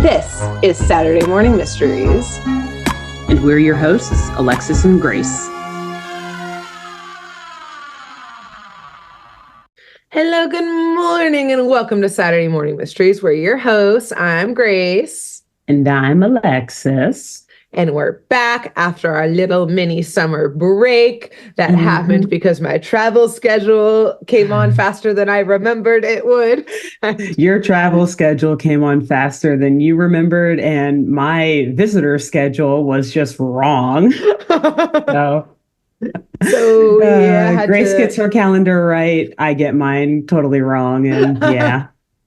This is Saturday Morning Mysteries. And we're your hosts, Alexis and Grace. Hello, good morning, and welcome to Saturday Morning Mysteries. We're your hosts. I'm Grace. And I'm Alexis. And we're back after our little mini summer break that happened because my travel schedule came on faster than I remembered it would. Your travel schedule came on faster than you remembered, and my visitor schedule was just wrong. So Grace gets her calendar right. I get mine totally wrong. And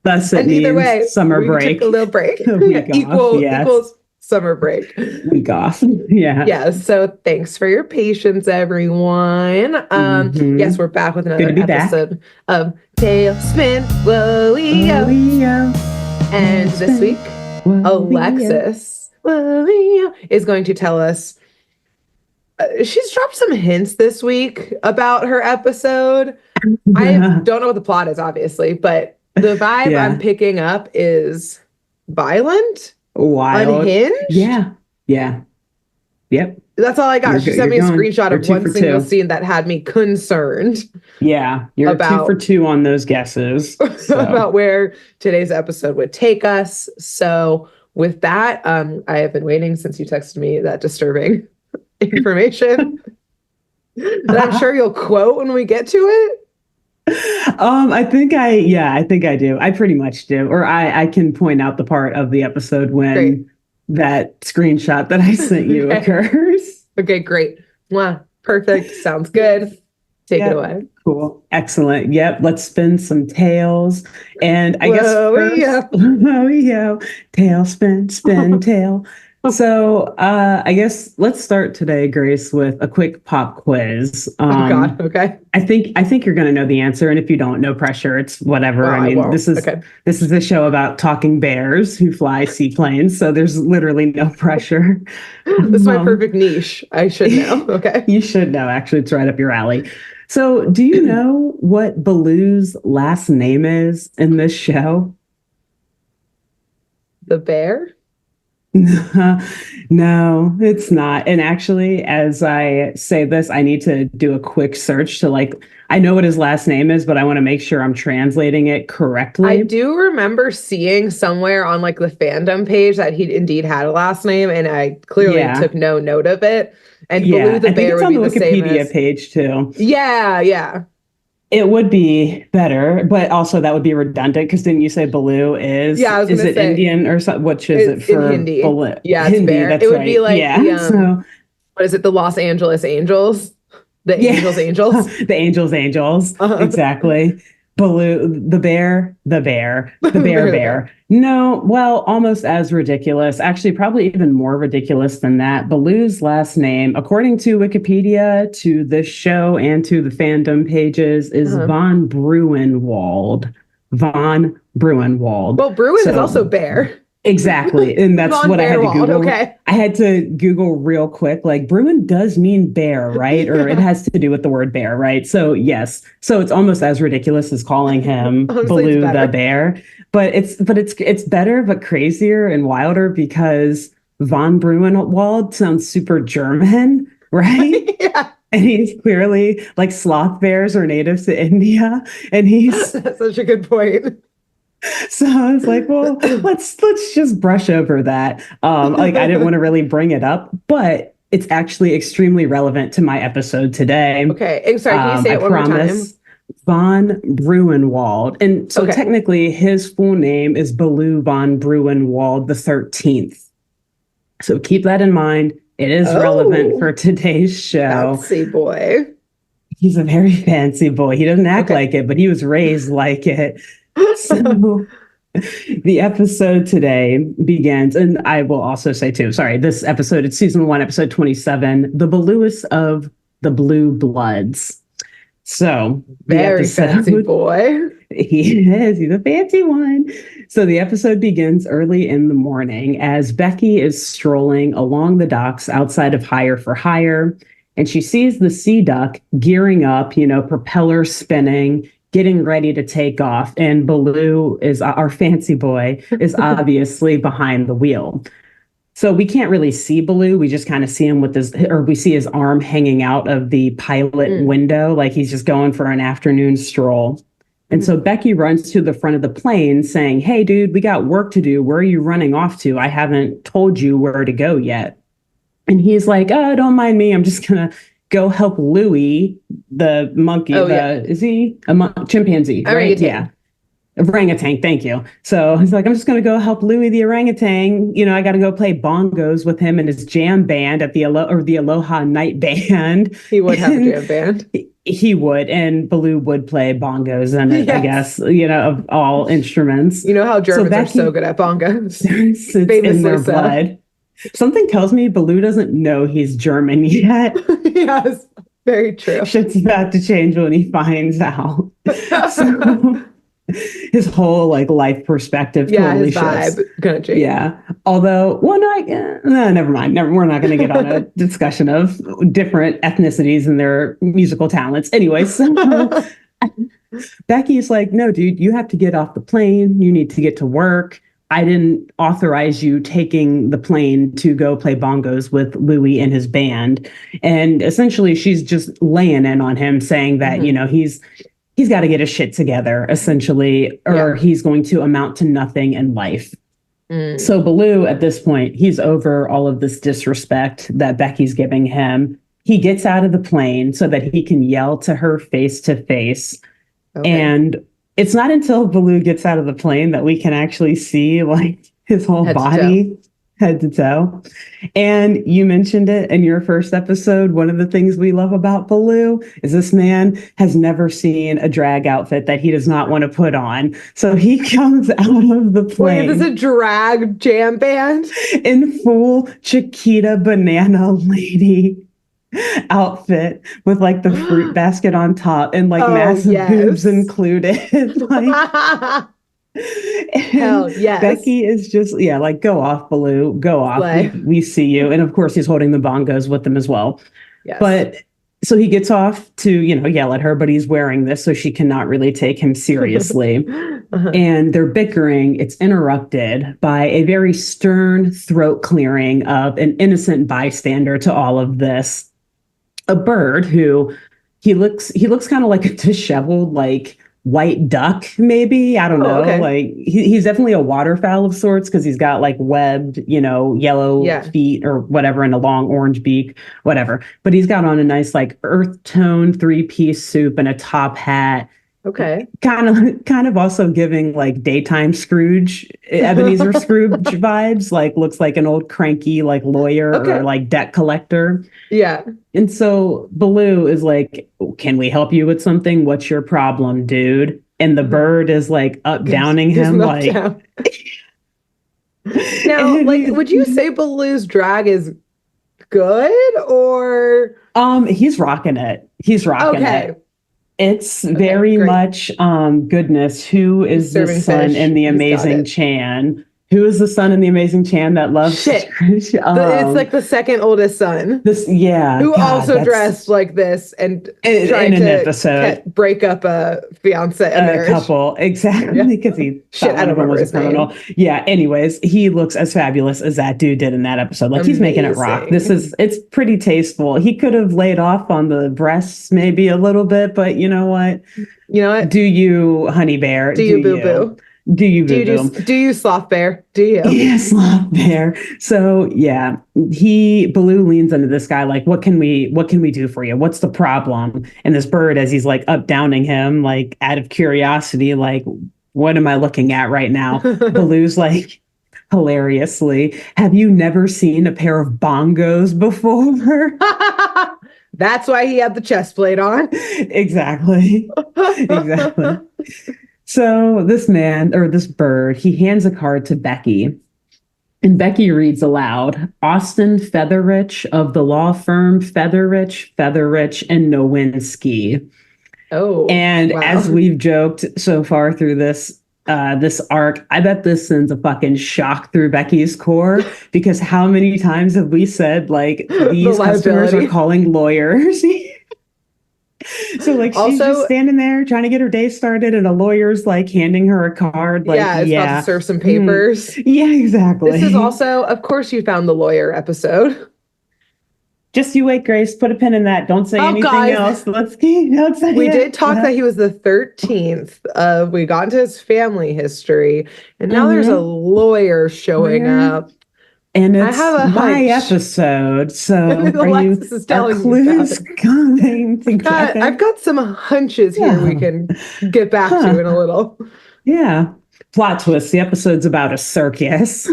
thus it means way, summer break. Took a little break. A week off, equals summer break. Week off. Yeah. So thanks for your patience, everyone. Yes, we're back with another episode of TaleSpin. Whoa-ee-yo. And this week, Alexis is going to tell us. She's dropped some hints this week about her episode. I don't know what the plot is, obviously, but the vibe I'm picking up is violent. Wild. Unhinged? Yep. That's all I got. She sent me a screenshot of one single scene that had me concerned. Yeah, you're about 2 for 2 on those guesses. So. About where today's episode would take us. So with that, I have been waiting since you texted me that disturbing information that I'm sure you'll quote when we get to it. I think I do. I pretty much do. Or I can point out the part of the episode when that screenshot that I sent you occurs. Okay, great. Wow, perfect. Sounds good. Take it away. Cool. Excellent. Yep. Let's spin some tails. And I guess first, tail, spin, tail. So I guess let's start today, Grace, with a quick pop quiz. Oh God, okay. I think you're going to know the answer, and if you don't, no pressure. It's whatever. Well, I mean, this is a show about talking bears who fly seaplanes, so there's literally no pressure. This is my perfect niche. I should know. Okay, you should know. Actually, it's right up your alley. So, do you know what Baloo's last name is in this show? The bear? No, it's not. And actually, as I say this, I need to do a quick search to I know what his last name is, but I want to make sure I'm translating it correctly. I do remember seeing somewhere on the fandom page that he indeed had a last name, and I clearly took no note of it. And Baloo the bear would be the same as... Wikipedia page too. Yeah. It would be better, but also that would be redundant because didn't you say Baloo is? Yeah, I was is it say, Indian or something? Which is it for? In Hindi. Baloo? Yeah, it's Hindi, bear. That's it would right. be like so, what is it? The Los Angeles Angels, the Angels. The Angels. Exactly. Baloo, the bear. No, well, almost as ridiculous. Actually, probably even more ridiculous than that. Baloo's last name, according to Wikipedia, to this show, and to the fandom pages, is von Bruenwald. Von Bruenwald. Well, Bruin is also bear. Exactly. And that's what I had to Google. Okay. I had to Google real quick. Bruin does mean bear, right? Or it has to do with the word bear, right? So yes. So it's almost as ridiculous as calling him Baloo the bear. But it's better but crazier and wilder because von Bruenwald sounds super German, right? Yeah. And he's clearly sloth bears are native to India. And he's that's such a good point. So I was like, well, let's just brush over that. I didn't want to really bring it up, but it's actually extremely relevant to my episode today. Okay. I'm sorry, can you say it one more time? Von Bruenwald. And so technically his full name is Baloo von Bruenwald the 13th. So keep that in mind. It is relevant for today's show. Fancy boy. He's a very fancy boy. He doesn't act like it, but he was raised like it. So the episode today begins, and I will also say too, this episode, it's season 1, episode 27, the Balooest of the Bluebloods. So very fancy boy. He is. He's a fancy one. So the episode begins early in the morning as Becky is strolling along the docks outside of Hire for Hire, and she sees the Sea Duck gearing up, propeller spinning, getting ready to take off, and Baloo is our fancy boy is obviously behind the wheel. So we can't really see Baloo. We just kind of see him we see his arm hanging out of the pilot window, like he's just going for an afternoon stroll. And so Becky runs to the front of the plane saying, "Hey, dude, we got work to do. Where are you running off to? I haven't told you where to go yet." And he's like, "Oh, don't mind me. I'm just going to go help Louie, the monkey." Is he a chimpanzee? Right? Yeah. Orangutan, thank you. So he's like, "I'm just going to go help Louie the orangutan. I got to go play bongos with him and his jam band at the Aloha Night Band." He would have a jam band. He would, and Baloo would play bongos in it, yes. I guess, of all instruments. You know how Germans are so good at bongos? It's in their blood. Something tells me Baloo doesn't know he's German yet. Yes, very true. Shit's about to change when he finds out. So, his whole life perspective totally shifts. His vibe gonna change. Yeah. Although, never mind. We're not going to get on a discussion of different ethnicities and their musical talents. Anyways, Becky's like, "No, dude, you have to get off the plane. You need to get to work. I didn't authorize you taking the plane to go play bongos with Louie and his band." And essentially, she's just laying in on him, saying that he's got to get his shit together, essentially, or he's going to amount to nothing in life. So Baloo, at this point, he's over all of this disrespect that Becky's giving him. He gets out of the plane so that he can yell to her face to face. And it's not until Baloo gets out of the plane that we can actually see his whole body. Head to toe. And you mentioned it in your first episode. One of the things we love about Baloo is this man has never seen a drag outfit that he does not want to put on. So he comes out of the plane. Wait, is this a drag jam band? In full Chiquita banana lady outfit with the fruit basket on top and massive boobs included. Hell yes. Becky is just go off, Baloo, go off. We see you. And of course he's holding the bongos with them as well. Yes. But so he gets off to yell at her, but he's wearing this, so she cannot really take him seriously. And they're bickering. It's interrupted by a very stern throat clearing of an innocent bystander to all of this, a bird who he looks kind of like a disheveled white duck, maybe. I don't know. Okay. He's definitely a waterfowl of sorts, because he's got webbed, yellow feet or whatever, and a long orange beak, whatever. But he's got on a nice earth tone 3-piece suit and a top hat. Okay. Kind of also giving daytime Scrooge, Ebenezer Scrooge vibes. Looks like an old cranky lawyer or debt collector. Yeah. And so Baloo is like, "Can we help you with something? What's your problem, dude?" And the bird is up downing him down. Now, would you say Baloo's drag is good, or he's rocking it? He's rocking it. It's very much goodness. Who is the son in the Amazing Chan? Who is the son in the Amazing Chan that loves it's the second oldest son. Who also dressed like this and tried to break up a fiance, a couple. Exactly, because he I don't remember his name. Yeah. Anyways, he looks as fabulous as that dude did in that episode. He's making it rock. It's pretty tasteful. He could have laid off on the breasts maybe a little bit, but you know what? Do you, honey bear? Do you, boo boo? Do you sloth bear? Do you? Yeah, sloth bear. So yeah, Baloo leans into this guy what can we do for you? What's the problem? And this bird, as he's up downing him, out of curiosity, what am I looking at right now? Baloo's hilariously, "Have you never seen a pair of bongos before?" That's why he had the chest plate on. Exactly. So this man, or this bird, he hands a card to Becky, and Becky reads aloud, "Austin Featherrich of the law firm Featherrich, and Nowinski." Oh, and wow. As we've joked so far through this arc, I bet this sends a fucking shock through Becky's core, because how many times have we said these customers are calling lawyers? So like she's just standing there trying to get her day started, and a lawyer's like handing her a card. Like, it's about to serve some papers. Yeah, exactly. This is also, of course, you found the lawyer episode. Just you wait, Grace. Put a pin in that. Don't say anything else. We did talk that he was the 13th. We got into his family history, and now there's a lawyer showing up. And it's my episode, so Alexis is telling clues coming together? I've got some hunches here we can get back to in a little. Yeah. Plot twist. The episode's about a circus.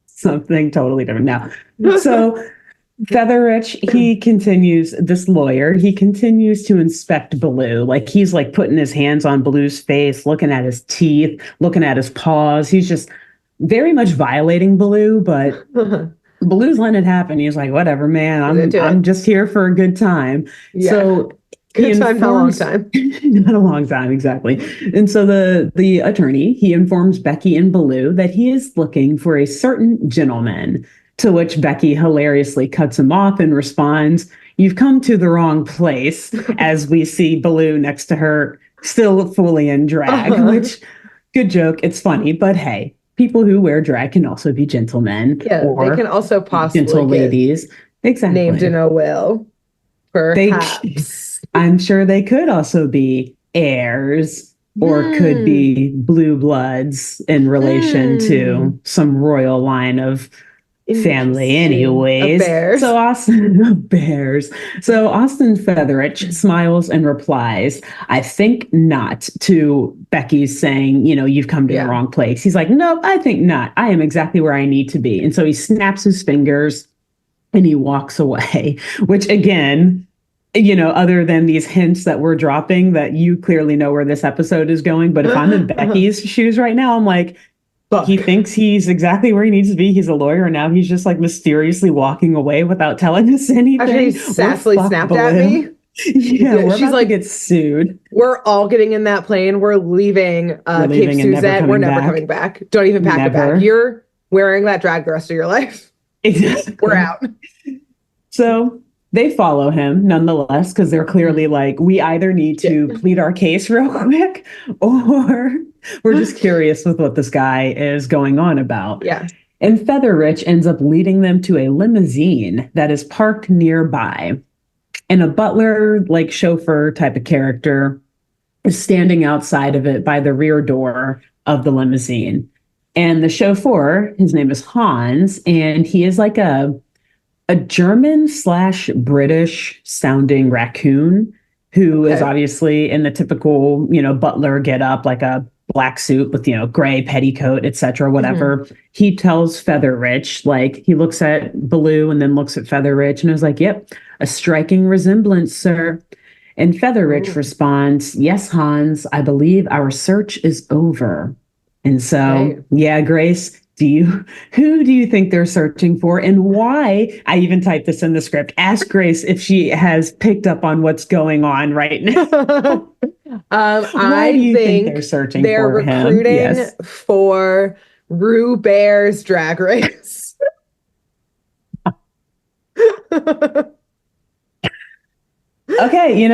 Something totally different now. So Featherwitch, this lawyer, he continues to inspect Baloo. Like he's like putting his hands on Baloo's face, looking at his teeth, looking at his paws. He's just very much violating Baloo, but Baloo's letting it happen. He's like, whatever, man. I'm just here for a good time. Yeah. So good time, not a long time. Not a long time, exactly. And so the attorney, he informs Becky and Baloo that he is looking for a certain gentleman, to which Becky hilariously cuts him off and responds, "You've come to the wrong place," as we see Baloo next to her, still fully in drag, which, good joke. It's funny, but hey. People who wear drag can also be gentlemen. Yeah, or they can also possibly gentle ladies. Exactly. Named in a will. Perhaps. I'm sure they could also be heirs or could be Bluebloods in relation to some royal line of family anyways. So Austin bears. So Austin Featherwitch smiles and replies, "I think not," to Becky's saying, "You've come to the wrong place." He's like, "No, I think not. I am exactly where I need to be." And so he snaps his fingers and he walks away, which again, other than these hints that we're dropping that you clearly know where this episode is going. But if I'm in Becky's shoes right now, I'm like, he thinks he's exactly where he needs to be. He's a lawyer, and now he's just like mysteriously walking away without telling us anything. After he sassily snapped at me. Yeah, we're about to get sued. We're all getting in that plane. We're leaving Cape Suzette. We're never coming back. Don't even pack it back. You're wearing that drag the rest of your life. Exactly. We're out. So they follow him nonetheless, because they're clearly like, we either need to plead our case real quick, or we're just curious with what this guy is going on about. Yeah. And Featherwitch ends up leading them to a limousine that is parked nearby. And a butler, like chauffeur type of character, is standing outside of it by the rear door of the limousine. And the chauffeur, his name is Hans, and he is like a German/British sounding raccoon who is obviously in the typical, butler get up, like a black suit with, gray petticoat, etc., whatever. He tells Featherwitch, like, he looks at Baloo and then looks at Featherwitch and is like, "Yep, a striking resemblance, sir." And Featherwitch responds, "Yes, Hans, I believe our search is over." And so, Grace, who do you think they're searching for, and why? I even typed this in the script. Ask Grace if she has picked up on what's going on right now. Why do you think they're searching for him? They're recruiting for Rue Bear's Drag Race. Okay,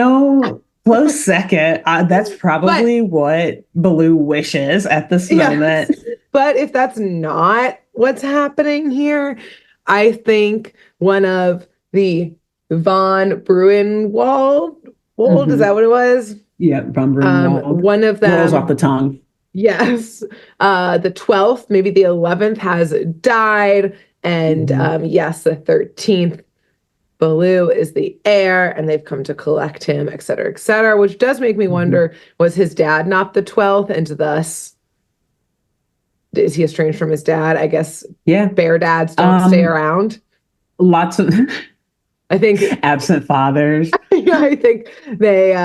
close second. That's probably what Baloo wishes at this moment. But if that's not what's happening here, I think one of the Von Bruenwald, is that what it was? Yeah, Von Bruenwald. One of them rolls off the tongue. Yes. The 12th, maybe the 11th has died. And yes, the 13th, Baloo is the heir, and they've come to collect him, et cetera, which does make me wonder, was his dad not the 12th, and thus is he estranged from his dad? I guess bear dads don't stay around. Lots of I think absent fathers. I think they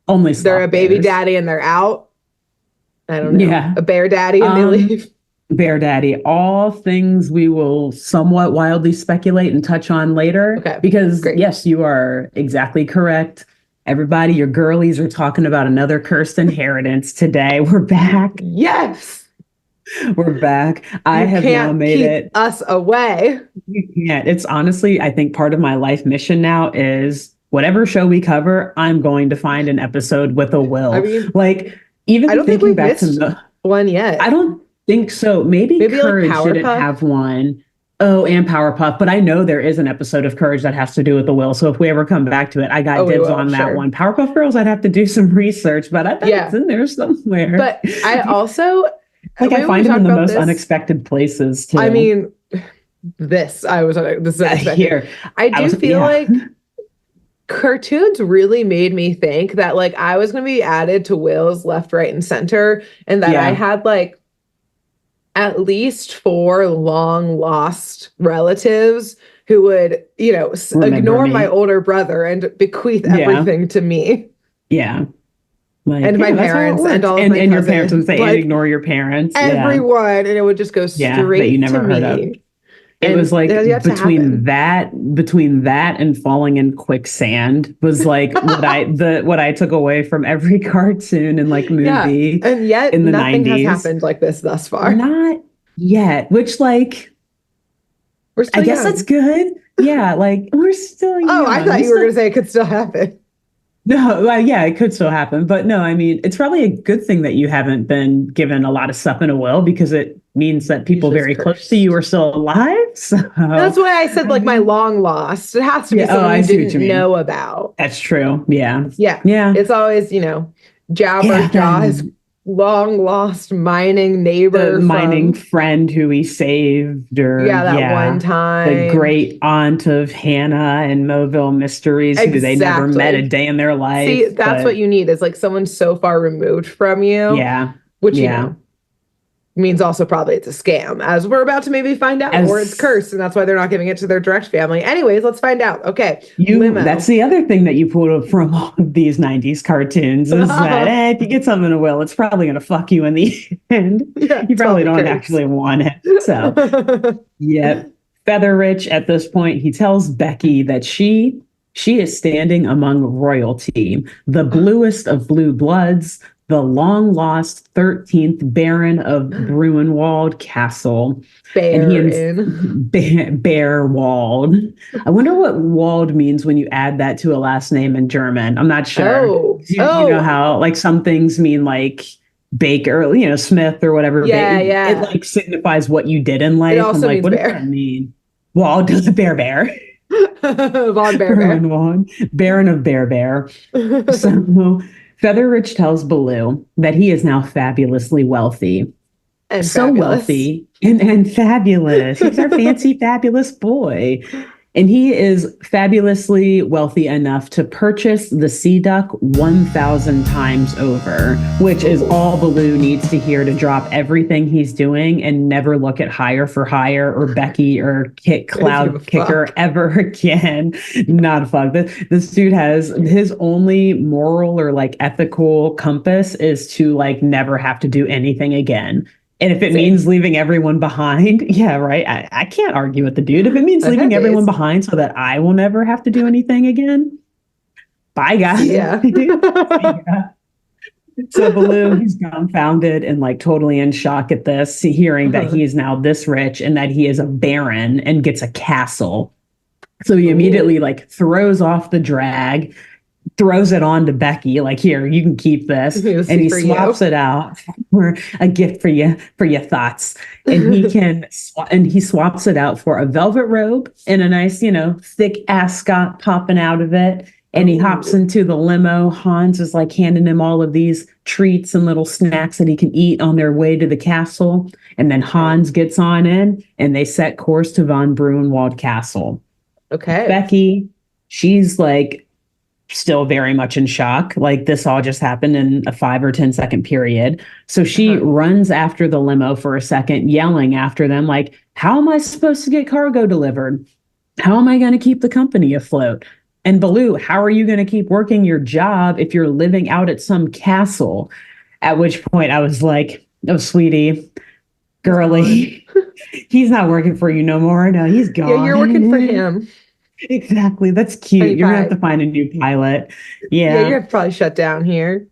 only they're a baby daddy and they're out. I don't know. Yeah. A bear daddy and they leave. Bear daddy, all things we will somewhat wildly speculate and touch on later. Okay. Because yes, you are exactly correct. Everybody, your girlies are talking about another cursed inheritance today. We're back. Yes. We're back. I have now made it. Us away. You can't. It's honestly, I think part of my life mission now is whatever show we cover, I'm going to find an episode with a Will. I mean, like, even I don't think thinking we've back to missed one yet. I don't think so. Maybe Courage like didn't have one. Oh, and Powerpuff. But I know there is an episode of Courage that has to do with the Will. So if we ever come back to it, I got dibs on that one. Powerpuff Girls, I'd have to do some research, but I bet it's in there somewhere. But I also like I find them in the most unexpected places too. I mean, this is unexpected. Here, I do feel like cartoons really made me think that like I was going to be added to Will's left, right, and center, and that I had like at least 4 long lost relatives who would, ignore my older brother and bequeath everything to me. Yeah. Like, and my parents and all of my cousins, your parents would say, like, and ignore your parents. Everyone. And it would just go straight that you never heard of. It was like between that and falling in quicksand was like what I took away from every cartoon and like movie. And yet in the nothing 90s. has happened like this thus far. Not yet, which like we're still I guess that's good. Yeah, like we're still young. Oh, I thought you were going to say it could still happen. No, yeah, it could still happen. But no, I mean, it's probably a good thing that you haven't been given a lot of stuff in a will because it means that people very close to you are still alive. So that's why I said like my long lost. It has to be something I didn't know about. That's true. Yeah. Yeah. Yeah. It's always, Jabberjaw, his long lost mining neighbor. The mining friend who he saved, or that one time. The great aunt of Hannah and Mobile Mysteries, who they never met a day in their life. See, that's what you need is like someone so far removed from you. Yeah. Which means also probably it's a scam, as we're about to maybe find out, or it's cursed, and that's why they're not giving it to their direct family. Anyways, let's find out. Okay, that's the other thing that you pulled up from all of these 90s cartoons is that if you get something in a will, it's probably going to fuck you in the end. Yeah, you probably don't actually want it. So, Feather Rich at this point, he tells Becky that she is standing among royalty, the bluest of blue bloods, the long-lost 13th Baron of Bruenwald Castle. Bearwald. I wonder what Wald means when you add that to a last name in German. I'm not sure. You know how like some things mean like Baker, Smith or whatever. It like signifies what you did in life. It also means what does that mean? Wald, bear. Von Bear. Baron of Bear. So Feather Rich tells Baloo that he is now fabulously wealthy. And so fabulous. Wealthy and fabulous. He's our fancy, fabulous boy. And he is fabulously wealthy enough to purchase the Sea Duck 1,000 times over, which is all Baloo needs to hear to drop everything he's doing and never look at Hire for Hire or Becky or Cloud Kicker ever again. Not a fuck. This dude has his only moral or like ethical compass is to like never have to do anything again. And if it means leaving everyone behind, right? I can't argue with the dude. If it means leaving everyone behind so that I will never have to do anything again, bye, guys. Yeah. So Baloo, he's dumbfounded and like totally in shock at this, hearing that he is now this rich and that he is a baron and gets a castle. So he immediately like throws off the drag, throws it on to Becky, like, here, you can keep this. And he swaps it out for a gift for your thoughts. And he swaps it out for a velvet robe and a nice, thick ascot popping out of it. And he hops into the limo. Hans is like handing him all of these treats and little snacks that he can eat on their way to the castle. And then Hans gets on in and they set course to Von Bruenwald Castle. Okay. Becky, she's like, still very much in shock. Like this all just happened in a 5 or 10 second period. So she runs after the limo for a second, yelling after them, like, how am I supposed to get cargo delivered? How am I going to keep the company afloat? And Baloo, how are you going to keep working your job if you're living out at some castle? At which point I was like, oh, sweetie, girly, he's not working for you no more. No, he's gone. Yeah, you're working for him. Exactly. That's cute. You're going to have to find a new pilot. Yeah. You're probably shut down here.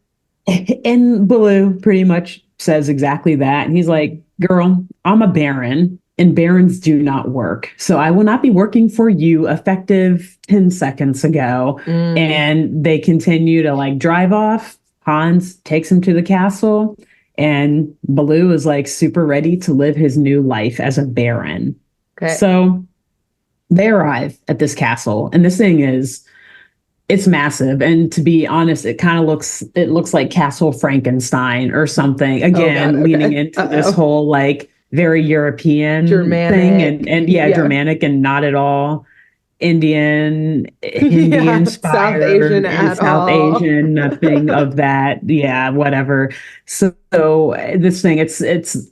And Baloo pretty much says exactly that. And he's like, girl, I'm a baron. and barons do not work. So I will not be working for you, effective 10 seconds ago. And they continue to like drive off. Hans takes him to the castle, and Baloo is like super ready to live his new life as a baron. Okay. So they arrive at this castle, and this thing it's massive. And to be honest, it looks like Castle Frankenstein or something. Again, leaning into this whole like very European Germanic thing, and Germanic, and not at all Indian inspired, South Asian, nothing of that. Yeah, whatever. So this thing, it's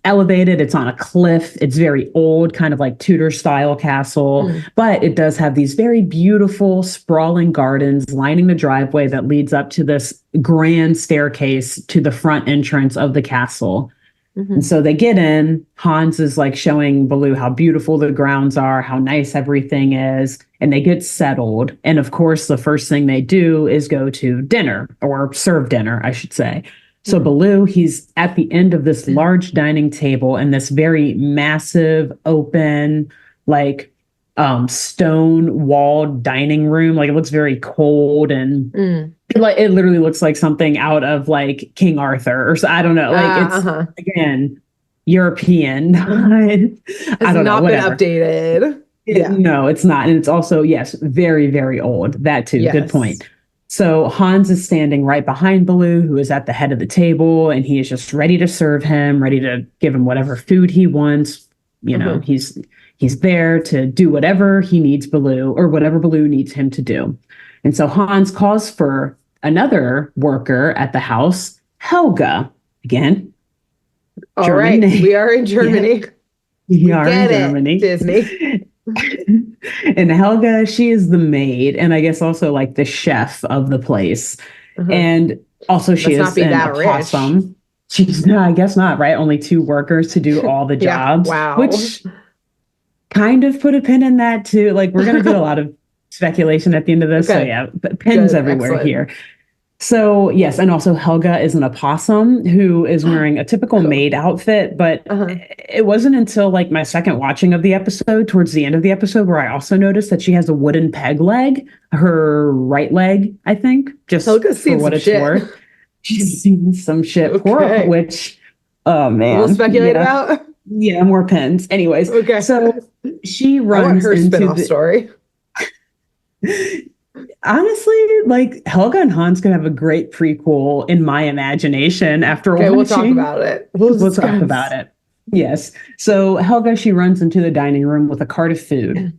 elevated, it's on a cliff, it's very old, kind of like Tudor style castle, but it does have these very beautiful sprawling gardens lining the driveway that leads up to this grand staircase to the front entrance of the castle. And so they get in. Hans is like showing Baloo how beautiful the grounds are, how nice everything is, and they get settled. And of course, the first thing they do is go to dinner, or serve dinner, I should say. So Baloo, he's at the end of this large dining table in this very massive, open, like stone walled dining room. Like, it looks very cold, and it literally looks like something out of like King Arthur, or so, I don't know. Like, it's again European. It's not been updated. No, it's not. And it's also, yes, very, very old. That too. Yes. Good point. So Hans is standing right behind Baloo, who is at the head of the table, and he is just ready to serve him, ready to give him whatever food he wants. You know, he's there to do whatever he needs Baloo, or whatever Baloo needs him to do. And so Hans calls for another worker at the house, Helga. Again, all right, we are in Germany. We are in Germany. Disney. And Helga, she is the maid, and I guess also like the chef of the place. And also she is an opossum. No, I guess not, right? Only 2 workers to do all the jobs. Wow. Which kind of put a pin in that too. Like, we're going to do a lot of speculation at the end of this. Okay. So yeah, pins everywhere here. So yes, and also Helga is an opossum who is wearing a typical maid outfit, but it wasn't until like my second watching of the episode, towards the end of the episode, where I also noticed that she has a wooden peg leg, her right leg, I think, just Helga's for what it's worth. She's seen some shit, which, oh man. We'll speculate about? Yeah, more pins. Anyways, so she runs I want her spin-off story. Honestly, like, Helga and Hans could have a great prequel in my imagination after watching. We'll talk about it. We'll talk about it. Yes. So Helga, she runs into the dining room with a cart of food,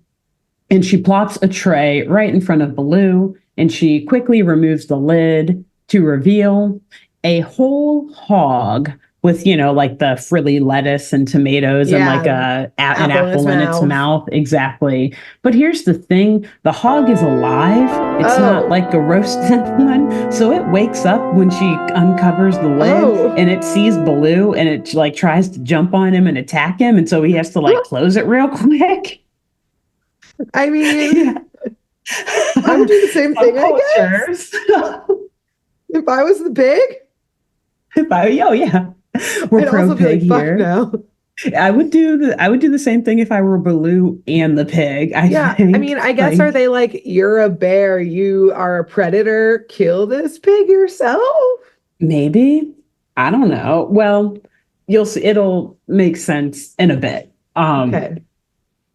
and she plops a tray right in front of Baloo, and she quickly removes the lid to reveal a whole hog with, like the frilly lettuce and tomatoes and like an apple in its mouth. Exactly. But here's the thing. The hog is alive. It's not like a roasted one. So it wakes up when she uncovers the lid and it sees Baloo, and it like tries to jump on him and attack him. And so he has to like close it real quick. I mean, I would do the same thing, I guess. If I was the pig? We're I'd pro pig like, here. No. I would do the same thing if I were Baloo and the pig. I think. I mean, I guess are they like, you're a bear, you are a predator, kill this pig yourself? Maybe. I don't know. Well, you'll see. It'll make sense in a bit.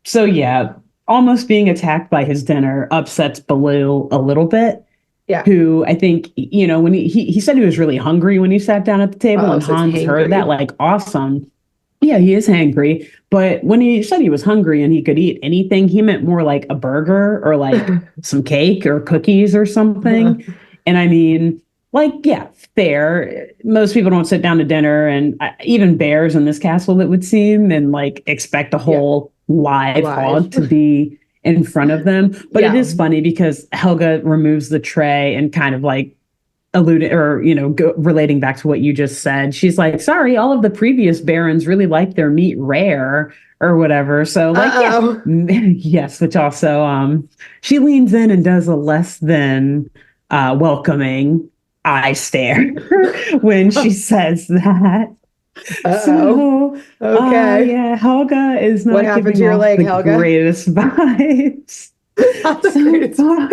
So yeah, almost being attacked by his dinner upsets Baloo a little bit. Yeah. Who I think, when he said he was really hungry when he sat down at the table, and Hans heard that, like, awesome. Yeah, he is hangry. But when he said he was hungry and he could eat anything, he meant more like a burger or like some cake or cookies or something. And I mean, like, yeah, fair. Most people don't sit down to dinner, and even bears in this castle, it would seem, and like expect a whole live hog to be in front of them. But it is funny because Helga removes the tray and kind of like alluded, or, relating back to what you just said. She's like, sorry, all of the previous barons really like their meat rare or whatever. So like, yes, which also, she leans in and does a less than welcoming eye stare when she says that. Uh-oh. Okay. Yeah, Helga is What not happened giving to your off leg, the Helga? greatest vibes Not the so greatest. far.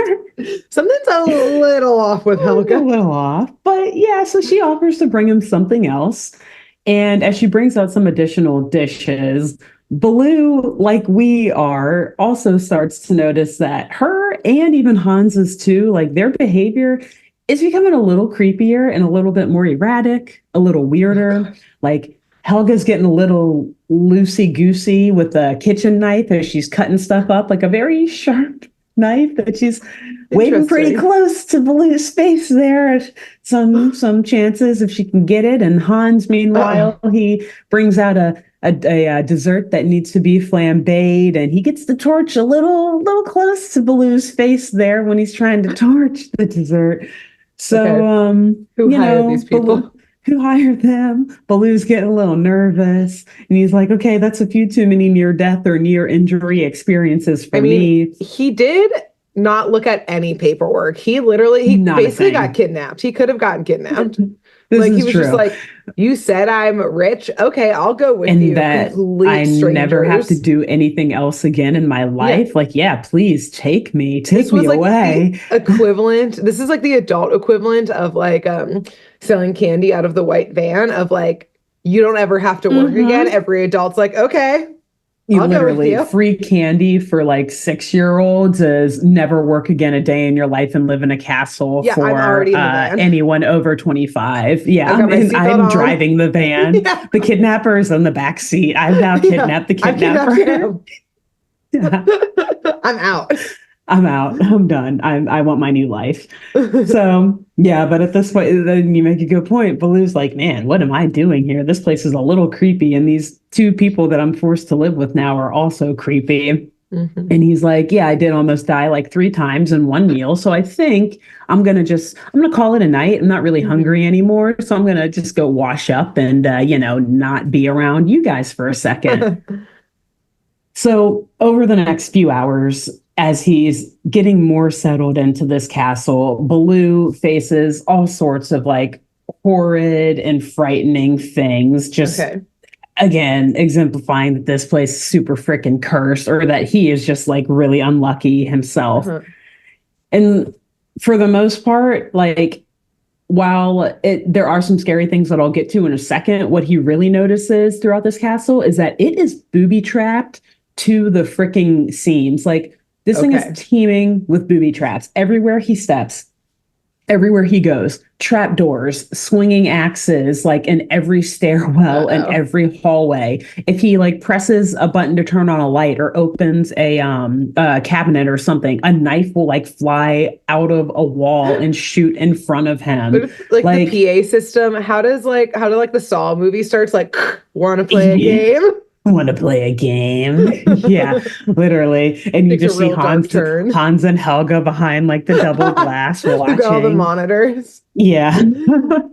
Something's a little off with A Helga. little off, but yeah, so she offers to bring him something else. And as she brings out some additional dishes, Baloo, like we are, also starts to notice that her and even Hans's too, like their behavior is becoming a little creepier and a little bit more erratic, a little Oh, weirder. gosh. Like Helga's getting a little loosey goosey with a kitchen knife as she's cutting stuff up, like a very sharp knife that she's waiting pretty Interesting. close to Baloo's face there. Some chances if she can get it. And Hans, Uh-oh. meanwhile, he brings out a dessert that needs to be flambéed, and he gets the torch a little close to Baloo's face there when he's trying to torch the dessert. So, Okay. Who hired these Baloo, people? who hired them? Baloo's getting a little nervous, and he's like, "Okay, that's a few too many near death or near injury experiences I for mean, me." he did not look at any paperwork. He Not a basically got thing. kidnapped. He could have gotten kidnapped. This Like he is was just true. like, you said I'm rich. Okay, I'll go with And you. that Complete I never have to strangers. do anything else again in my Yeah. life. Like, yeah, please take This me was like the away. equivalent. This is like the adult equivalent of like selling candy out of the white van of like you don't ever have to work again. Hmm. Every adult's like, okay, You I'll go with literally you. free candy for like 6-year-olds is never work again a day in your life and live in a castle Yeah, I'm for already in the van. anyone over 25. Yeah, I've got my and seatbelt I'm on. driving the van. Yeah. The kidnapper's in the back seat. I've now Yeah, kidnapped the I've kidnapped kidnapper. him. Yeah. I'm out. I'm out. I'm done. I want my new life. So yeah, but at this point, then you make a good point. Baloo's like, man, what am I doing here? This place is a little creepy, and these two people that I'm forced to live with now are also creepy. Mhm. And he's like, yeah, I did almost die like 3 times in one meal. So I think I'm gonna call it a night. I'm not really Mhm. hungry anymore. So I'm gonna just go wash up and not be around you guys for a second. So, over the next few hours, as he's getting more settled into this castle, Baloo faces all sorts of like horrid and frightening things. Just Okay. again, exemplifying that this place is super freaking cursed or that he is just like really unlucky himself. Uh-huh. And for the most part, like, there are some scary things that I'll get to in a second, what he really notices throughout this castle is that it is booby trapped to the freaking seams. Like this thing is Okay. teeming with booby traps everywhere he steps, everywhere he goes. Trap doors, swinging axes, like in every stairwell and Uh-oh. every hallway. If he like presses a button to turn on a light or opens a cabinet or something, a knife will like fly out of a wall and shoot in front of him. But if, like the Like, PA system, how do like the Saw movie starts like want to play a yeah, game? I want to play a game. Yeah, literally. And you Takes a just see real dark turn. Hans and Helga behind like the double glass Who got all the watching. monitors? Yeah.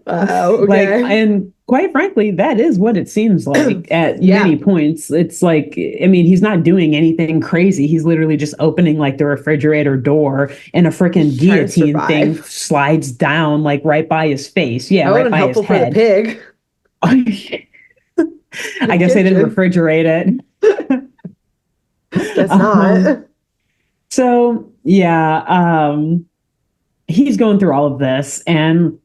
Oh, Like, okay. and quite frankly, that is what it seems like at Yeah. many points. It's like, I mean, he's not doing anything crazy. He's literally just opening like the refrigerator door and a freaking He's trying to guillotine thing survive. slides down like right by his face. Yeah, That would right have been by his helpful for the head. pig. The I guess they didn't kitchen. refrigerate it. Guess Um, not. so yeah, he's going through all of this, and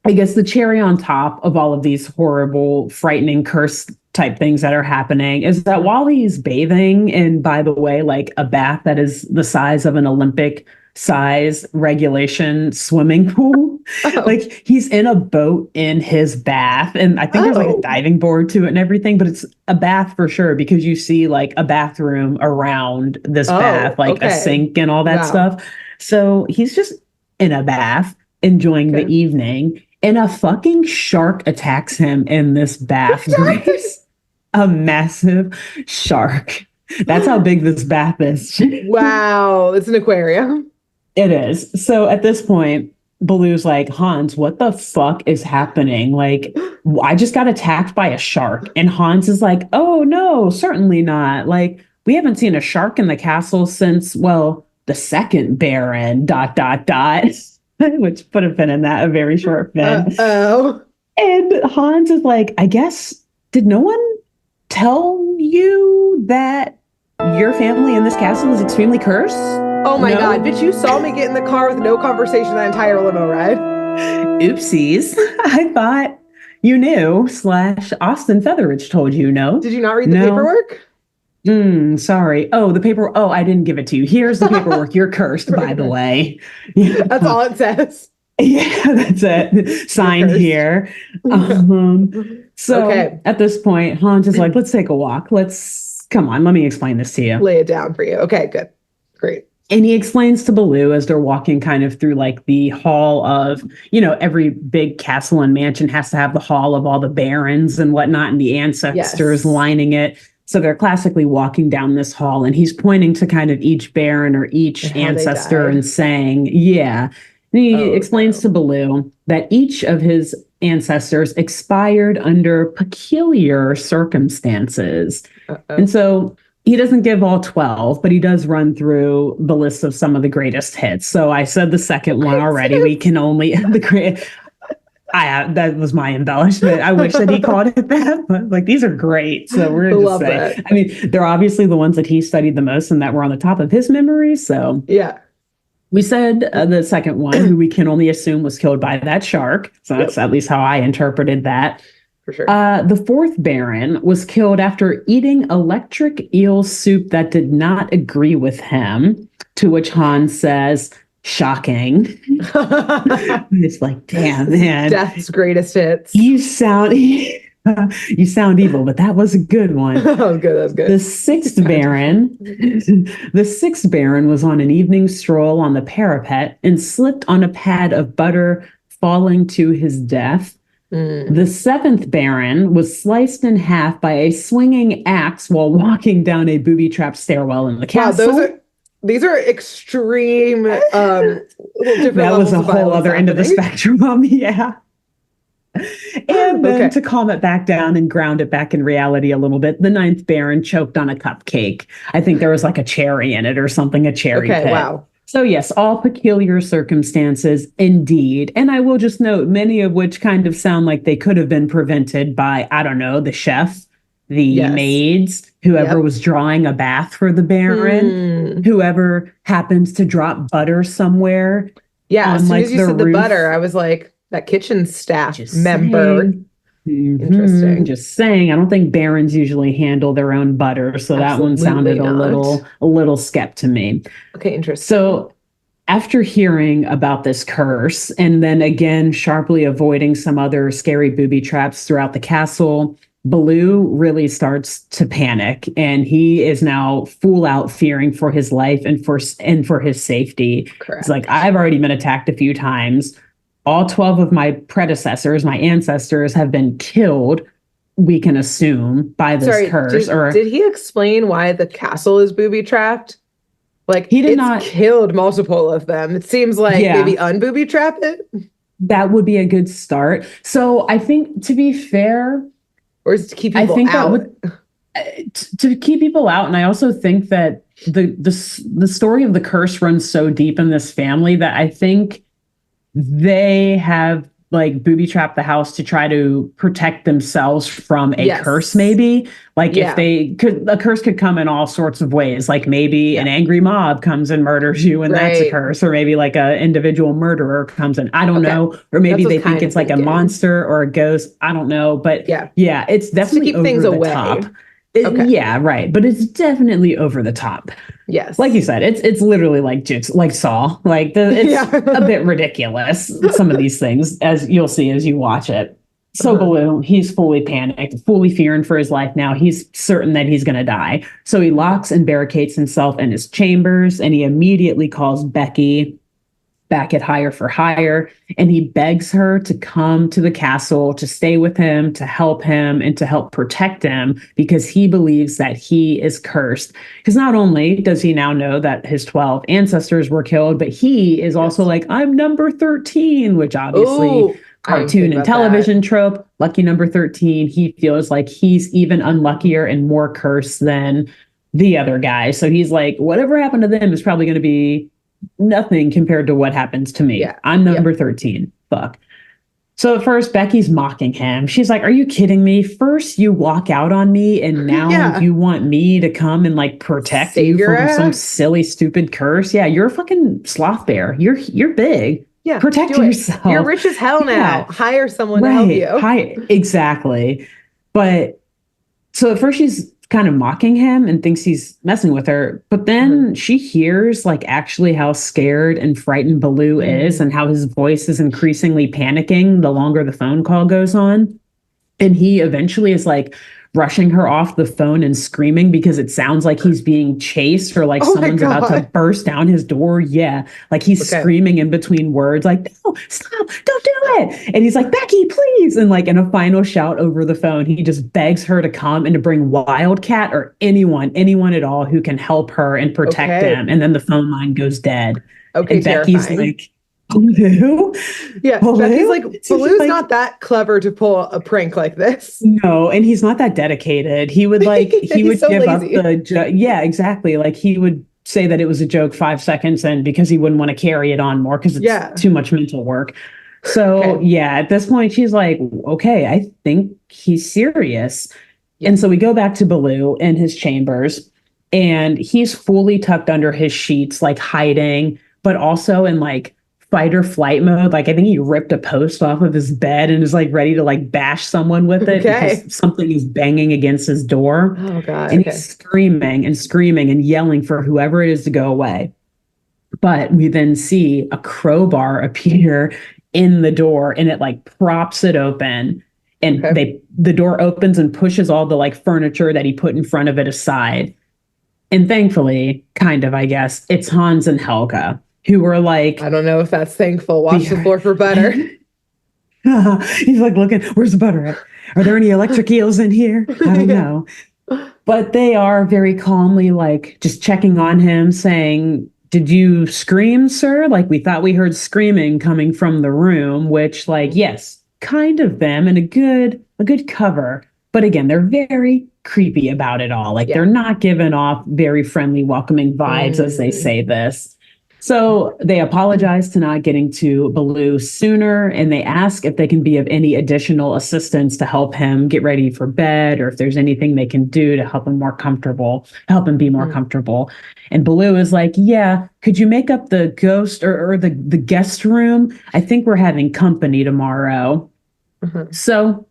I guess the cherry on top of all of these horrible, frightening curse type things that are happening is that while he's bathing in, by the way, like a bath that is the size of an Olympic size regulation swimming pool, Oh. like he's in a boat in his bath. And I think there's like a Oh. diving board to it and everything, but it's a bath for sure because you see like a bathroom around this bath, Oh, like a okay. sink and all that Wow. stuff. So he's just in a bath enjoying the Okay. evening, and a fucking shark attacks him in this bath, Grace. A massive shark. That's how big this bath is. Wow. It's an aquarium. It is. So at this point, Baloo's like, Hans, what the fuck is happening? Like, I just got attacked by a shark. And Hans is like, oh, no, certainly not. Like, we haven't seen a shark in the castle since, well, the second Baron, dot, dot, dot. Which put a pin in that, a very short pin. Oh. And Hans is like, I guess did no one tell you that your family in this castle is extremely cursed? Oh my God, bitch, you saw me get in the car with no conversation that entire limo ride. Oopsies. I thought you knew / Austin Featheridge told you, no? Did you not read the paperwork? Sorry. Oh, the paper. Oh, I didn't give it to you. Here's the paperwork. You're cursed, by the way. Yeah. That's all it says. Yeah, that's it. Sign here. So at this point, Hans is like, let's take a walk. Come on, let me explain this to you. Lay it down for you. Okay, good. Great. And he explains to Baloo as they're walking kind of through like the hall of, every big castle and mansion has to have the hall of all the barons and whatnot, and the ancestors lining it. So they're classically walking down this hall, and he's pointing to kind of each baron or each ancestor and saying, yeah. And he explains to Baloo that each of his ancestors expired under peculiar circumstances. And so he doesn't give all 12, but he does run through the list of some of the greatest hits. So I said the second one already. We can only that was my embellishment. I wish that he called it that, but like these are great. So we're gonna just say, that. I mean, they're obviously the ones that he studied the most and that were on the top of his memory. So yeah. We said the second one, who we can only assume was killed by that shark. So that's at least how I interpreted that. For sure. The fourth Baron was killed after eating electric eel soup that did not agree with him, to which Hans says, shocking. It's like, damn, man. Death's greatest hits. You sound evil, but that was a good one. That was good. The sixth Baron was on an evening stroll on the parapet and slipped on a pad of butter, falling to his death. The seventh Baron was sliced in half by a swinging axe while walking down a booby-trapped stairwell in the castle. Wow, these are extreme. That was a whole other end of the spectrum. Yeah. And then to calm it back down and ground it back in reality a little bit, the ninth Baron choked on a cupcake. I think there was like a cherry in it or something, a cherry pit. Wow. So yes, all peculiar circumstances indeed. And I will just note, many of which kind of sound like they could have been prevented by, I don't know, the chef, the maids, whoever was drawing a bath for the Baron, whoever happens to drop butter somewhere. Yeah, as soon as you said the butter, I was like, that kitchen staff member. Interesting. Just saying. I don't think barons usually handle their own butter, so that one sounded a little skep to me. Okay, interesting. So after hearing about this curse, and then again sharply avoiding some other scary booby traps throughout the castle, Baloo really starts to panic, and he is now full out fearing for his life and for his safety. Correct. It's like, I've already been attacked a few times. All 12 of my predecessors, my ancestors, have been killed, we can assume, by this curse. Did he explain why the castle is booby-trapped? Like, he did not killed multiple of them. It seems like maybe unbooby-trap it? That would be a good start. So I think, to be fair... Or is it to keep people out? To keep people out, and I also think that the story of the curse runs so deep in this family that I think they have like booby trapped the house to try to protect themselves from a curse, maybe. Like if a curse could come in all sorts of ways. Like maybe an angry mob comes and murders you and that's a curse. Or maybe like an individual murderer comes in. I don't know. Or maybe they think it's like a monster or a ghost. I don't know. But it's definitely to keep things away. Top. Yeah, right. But it's definitely over the top. Yes. Like you said, it's literally like Jukes, like Saw. Like it's a bit ridiculous, some of these things, as you'll see as you watch it. So Baloo, he's fully panicked, fully fearing for his life now. He's certain that he's going to die. So he locks and barricades himself in his chambers, and he immediately calls Becky back at Higher for Hire, and he begs her to come to the castle, to stay with him, and to help protect him, because he believes that he is cursed. Because not only does he now know that his 12 ancestors were killed, but he is also like, I'm number 13, which obviously cartoon and television trope, lucky number 13. He feels like he's even unluckier and more cursed than the other guy. So he's like, whatever happened to them is probably going to be nothing compared to what happens to me. I'm number 13. Fuck. So at first, Becky's mocking him. She's like, are you kidding me? First, you walk out on me, and now you want me to come and like protect Save you from ass? some silly, stupid curse? Yeah, you're a fucking sloth bear. You're big. Yeah, protect yourself. You're rich as hell now. Hire someone to help you. Exactly. But so at first she's kind of mocking him and thinks he's messing with her. But then she hears like actually how scared and frightened Baloo is and how his voice is increasingly panicking the longer the phone call goes on. And he eventually is like rushing her off the phone and screaming because it sounds like he's being chased or like someone's about to burst down his door. Yeah. Like he's screaming in between words, like, no, stop, don't do it. And he's like, Becky, please. And like in a final shout over the phone, he just begs her to come and to bring Wildcat or anyone at all who can help her and protect him. And then the phone line goes dead. Okay, and Becky's like, Baloo? Yeah, Baloo? Becky's like, Baloo's like, not that clever to pull a prank like this. No, and he's not that dedicated. He would like, he would so give lazy. Up the, yeah, exactly. Like he would say that it was a joke 5 seconds in because he wouldn't want to carry it on more because it's too much mental work. So at this point, she's like, okay, I think he's serious. Yeah. And so we go back to Baloo in his chambers and he's fully tucked under his sheets, like hiding, but also in like fight or flight mode. Like I think he ripped a post off of his bed and is like ready to like bash someone with it because something is banging against his door. Oh God. And he's screaming and yelling for whoever it is to go away. But we then see a crowbar appear in the door and it like props it open. And the door opens and pushes all the like furniture that he put in front of it aside. And thankfully, kind of, I guess, it's Hans and Helga, who were like, I don't know if that's thankful. Watch the floor for butter. He's like, looking, where's the butter at? Are there any electric eels in here? I don't know. But they are very calmly like just checking on him, saying, did you scream, sir? Like we thought we heard screaming coming from the room, which like, yes, kind of them and a good cover. But again, they're very creepy about it all. Like they're not giving off very friendly, welcoming vibes as they say this. So they apologize to not getting to Baloo sooner, and they ask if they can be of any additional assistance to help him get ready for bed, or if there's anything they can do to help him be more comfortable. And Baloo is like, yeah, could you make up the ghost or the guest room? I think we're having company tomorrow. So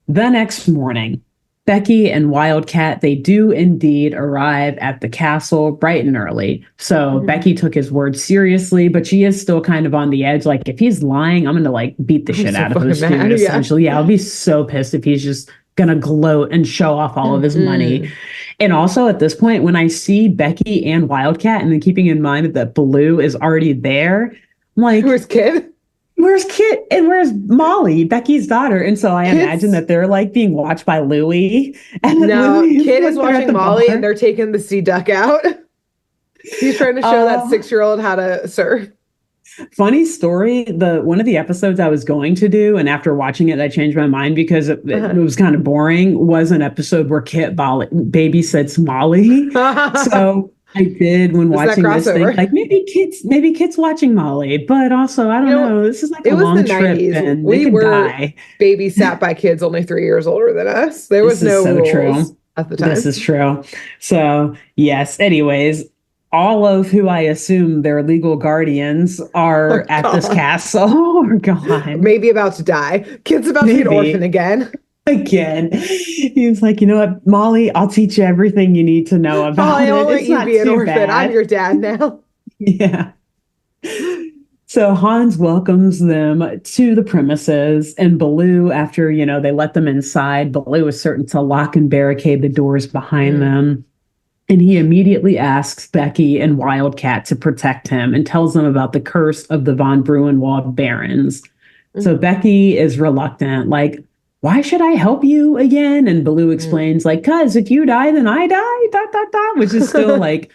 the next morning, Becky and Wildcat, they do indeed arrive at the castle bright and early. So Becky took his word seriously, but she is still kind of on the edge. Like, if he's lying, I'm going to like beat the shit out of this dude, essentially. Yeah, I'll be so pissed if he's just going to gloat and show off all of his money. And also at this point, when I see Becky and Wildcat, and then keeping in mind that Baloo is already there, I'm like, where's Kid? Where's Kit and where's Molly, Becky's daughter? And so I imagine that they're like being watched by Louie. And no, Kit is watching Molly and they're taking the sea duck out. He's trying to show that 6-year-old how to surf. Funny story. One of the episodes I was going to do, and after watching it, I changed my mind because it was kind of boring, was an episode where Kit babysits Molly. So I did when watching this thing, like maybe kids watching Molly, but also I don't know. This is like a long trip, and we were die. Babysat by kids only 3 years older than us. There was no rules at the time. This is true. So yes. Anyways, all of who I assume their legal guardians are at this castle. Oh God, maybe about to die. Kid's about to be an orphan again. He was like, you know what, Molly, I'll teach you everything you need to know about it. I'll let you be an orphan. Bad. I'm your dad now. Yeah. So Hans welcomes them to the premises, and Baloo, after, they let them inside, Baloo is certain to lock and barricade the doors behind them. And he immediately asks Becky and Wildcat to protect him and tells them about the curse of the von Bruenwald barons. So Becky is reluctant, like, why should I help you again? And Baloo explains, like, cause if you die, then I die, which is still like,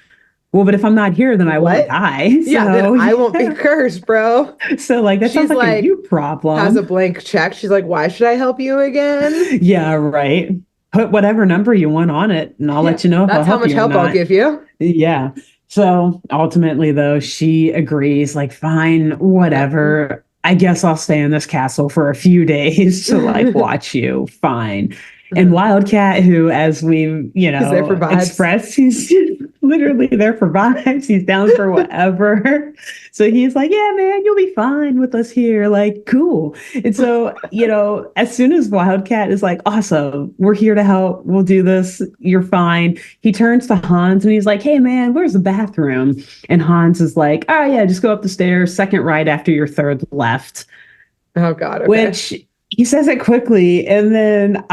well, but if I'm not here, then I won't die. Yeah, then I won't be cursed, bro. So like, that sounds like a you problem. Has a blank check. She's like, why should I help you again? Yeah, right. Put whatever number you want on it, and I'll let you know if I'll help you. That's how much help I'll give you. Yeah. So ultimately, though, she agrees, like, fine, whatever. I guess I'll stay in this castle for a few days to like watch you. Fine. And Wildcat, who, as we, he's there for vibes. Expressed, he's literally there for vibes. He's down for whatever. So he's like, yeah, man, you'll be fine with us here. Like, cool. And so, as soon as Wildcat is like, awesome, we're here to help. We'll do this. You're fine. He turns to Hans and he's like, hey, man, where's the bathroom? And Hans is like, oh, yeah, just go up the stairs, second right after your third left. Oh, God. Okay. Which he says it quickly. And then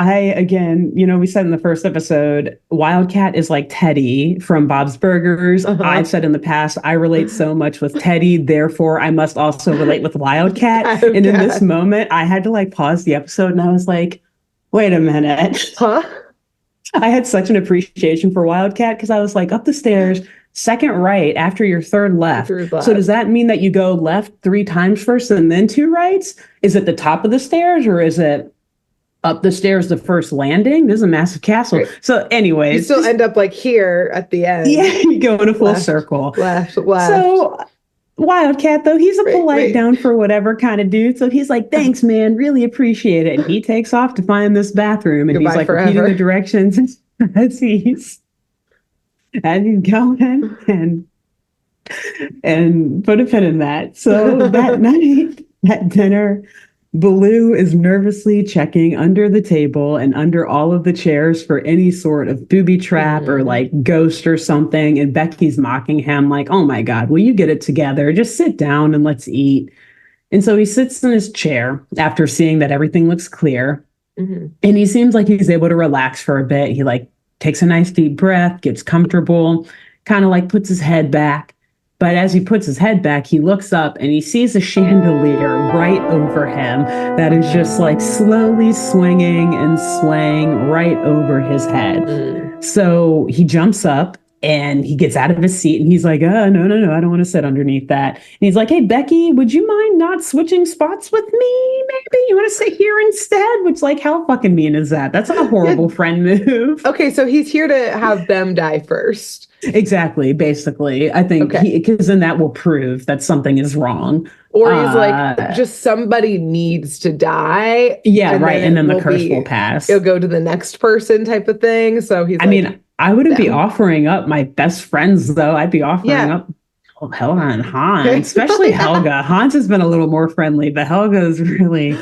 we said in the first episode, Wildcat is like Teddy from Bob's Burgers. I've said in the past, I relate so much with Teddy. Therefore, I must also relate with Wildcat. And in this moment, I had to like pause the episode and I was like, wait a minute. Huh? I had such an appreciation for Wildcat because I was like, up the stairs, second right after your third left. So does that mean that you go left 3 times first and then 2 rights? Is it the top of the stairs or is it up the stairs, the first landing? This is a massive castle. Right. So anyways. You still end up like here at the end. Yeah, you go in a full circle. Left. So Wildcat, though, he's a polite down for whatever kind of dude. So he's like, thanks, man. Really appreciate it. And he takes off to find this bathroom. And he's like repeating the directions as he's going and put a pin in that. So that night at dinner, Baloo is nervously checking under the table and under all of the chairs for any sort of booby trap or like ghost or something. And Becky's mocking him like, oh my God, will you get it together? Just sit down and let's eat. And so he sits in his chair after seeing that everything looks clear. And he seems like he's able to relax for a bit. He like takes a nice deep breath, gets comfortable, kind of like puts his head back. But as he puts his head back, he looks up and he sees a chandelier right over him that is just like slowly swinging and swaying right over his head. So he jumps up and he gets out of his seat and he's like, no, I don't want to sit underneath that. And he's like, hey, Becky, would you mind not switching spots with me? Maybe you want to sit here instead? Which, like, how fucking mean is that? That's a horrible friend move. Okay, so he's here to have them die first. Exactly, basically. I think because then that will prove that something is wrong. Or he's like, just somebody needs to die. Yeah, right. And then the curse will pass. It'll go to the next person type of thing. So he's I wouldn't be offering up my best friends, though. I'd be offering up Helga and Hans, especially Helga. Hans has been a little more friendly, but Helga is really...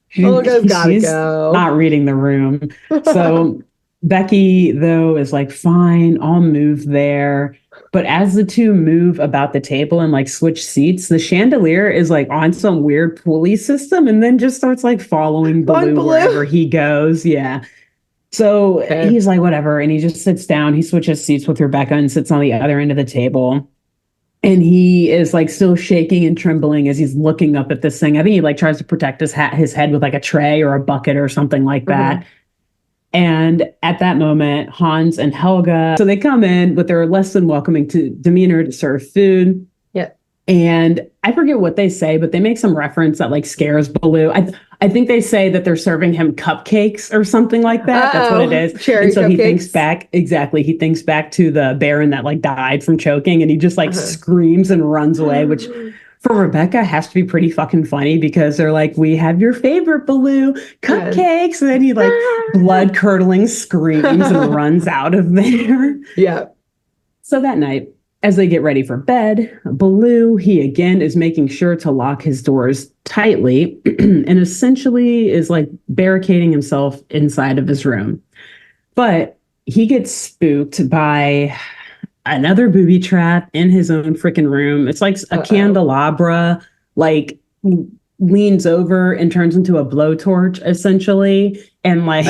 Helga's gotta go. Not reading the room. So Becky, though, is like, fine, I'll move there. But as the two move about the table and like switch seats, the chandelier is like on some weird pulley system and then just starts like following Baloo wherever he goes. Yeah. So he's like, whatever. And he just sits down. He switches seats with Rebecca and sits on the other end of the table. And he is like still shaking and trembling as he's looking up at this thing. I think he like tries to protect his head with like a tray or a bucket or something like that. And at that moment, Hans and Helga, so they come in with their less than welcoming demeanor to serve food. Yeah. And I forget what they say, but they make some reference that like scares Baloo. I think they say that they're serving him cupcakes or something like that. That's what it is. Cherry and so cupcakes. He thinks back. Exactly. He thinks back to the Baron that like died from choking and he just like screams and runs away, which for Rebecca has to be pretty fucking funny because they're like, we have your favorite Baloo cupcakes. And then he like blood curdling screams and runs out of there. Yeah. So that night, as they get ready for bed, Baloo, he again is making sure to lock his doors tightly and essentially is like barricading himself inside of his room. But he gets spooked by another booby trap in his own freaking room. It's like a candelabra, like leans over and turns into a blowtorch essentially. And like...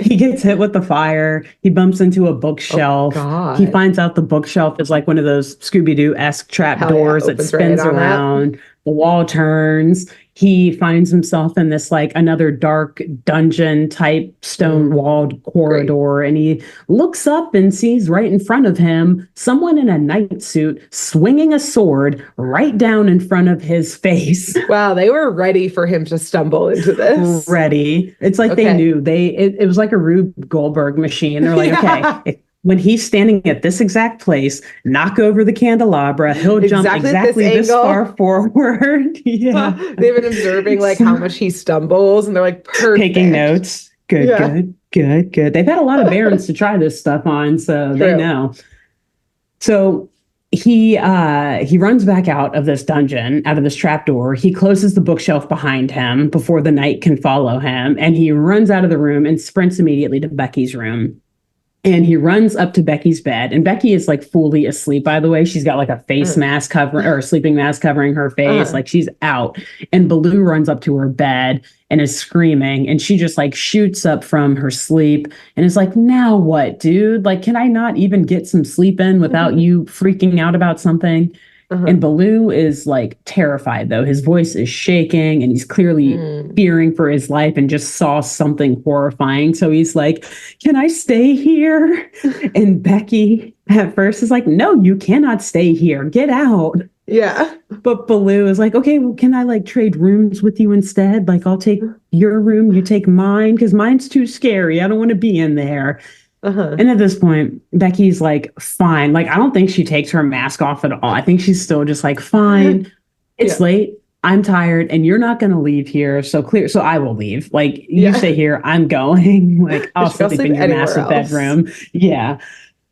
He gets hit with the fire. He bumps into a bookshelf. He finds out the bookshelf is like one of those Scooby-Doo-esque trap doors that spins around. The wall turns. He finds himself in this like another dark dungeon type stone walled corridor. And he looks up and sees right in front of him someone in a night suit swinging a sword right down in front of his face. Wow, they were ready for him to stumble into this. Ready. It's like they knew. It was like a Rube Goldberg machine. They're like, okay, when he's standing at this exact place, knock over the candelabra, he'll jump exactly this far forward. Yeah. They've been observing like how much he stumbles, and they're like, perfect. Taking notes. Good. They've had a lot of barons to try this stuff on, so they know. So he runs back out of this dungeon, out of this trapdoor. He closes the bookshelf behind him before the knight can follow him, and he runs out of the room and sprints immediately to Becky's room. And he runs up to Becky's bed, and Becky is like fully asleep, by the way. She's got like a face mask covering, or a sleeping mask covering her face. Like she's out. And Baloo runs up to her bed and is screaming, and she just like shoots up from her sleep and is like, now what, dude? Like, can I not even get some sleep in without you freaking out about something? And Baloo is like terrified, though. His voice is shaking and he's clearly fearing for his life and just saw something horrifying. So he's like, can I stay here? And Becky at first is like, no, you cannot stay here. Get out. Yeah. But Baloo is like, okay, well, can I like trade rooms with you instead? Like, I'll take your room, you take mine, because mine's too scary. I don't want to be in there. And at this point, Becky's like, fine. Like, I don't think she takes her mask off at all. I think she's still just like, fine. It's late. I'm tired, and you're not going to leave here. So I will leave. Like, you stay here. I'm going. Like, I'll sleep in your massive bedroom. Yeah.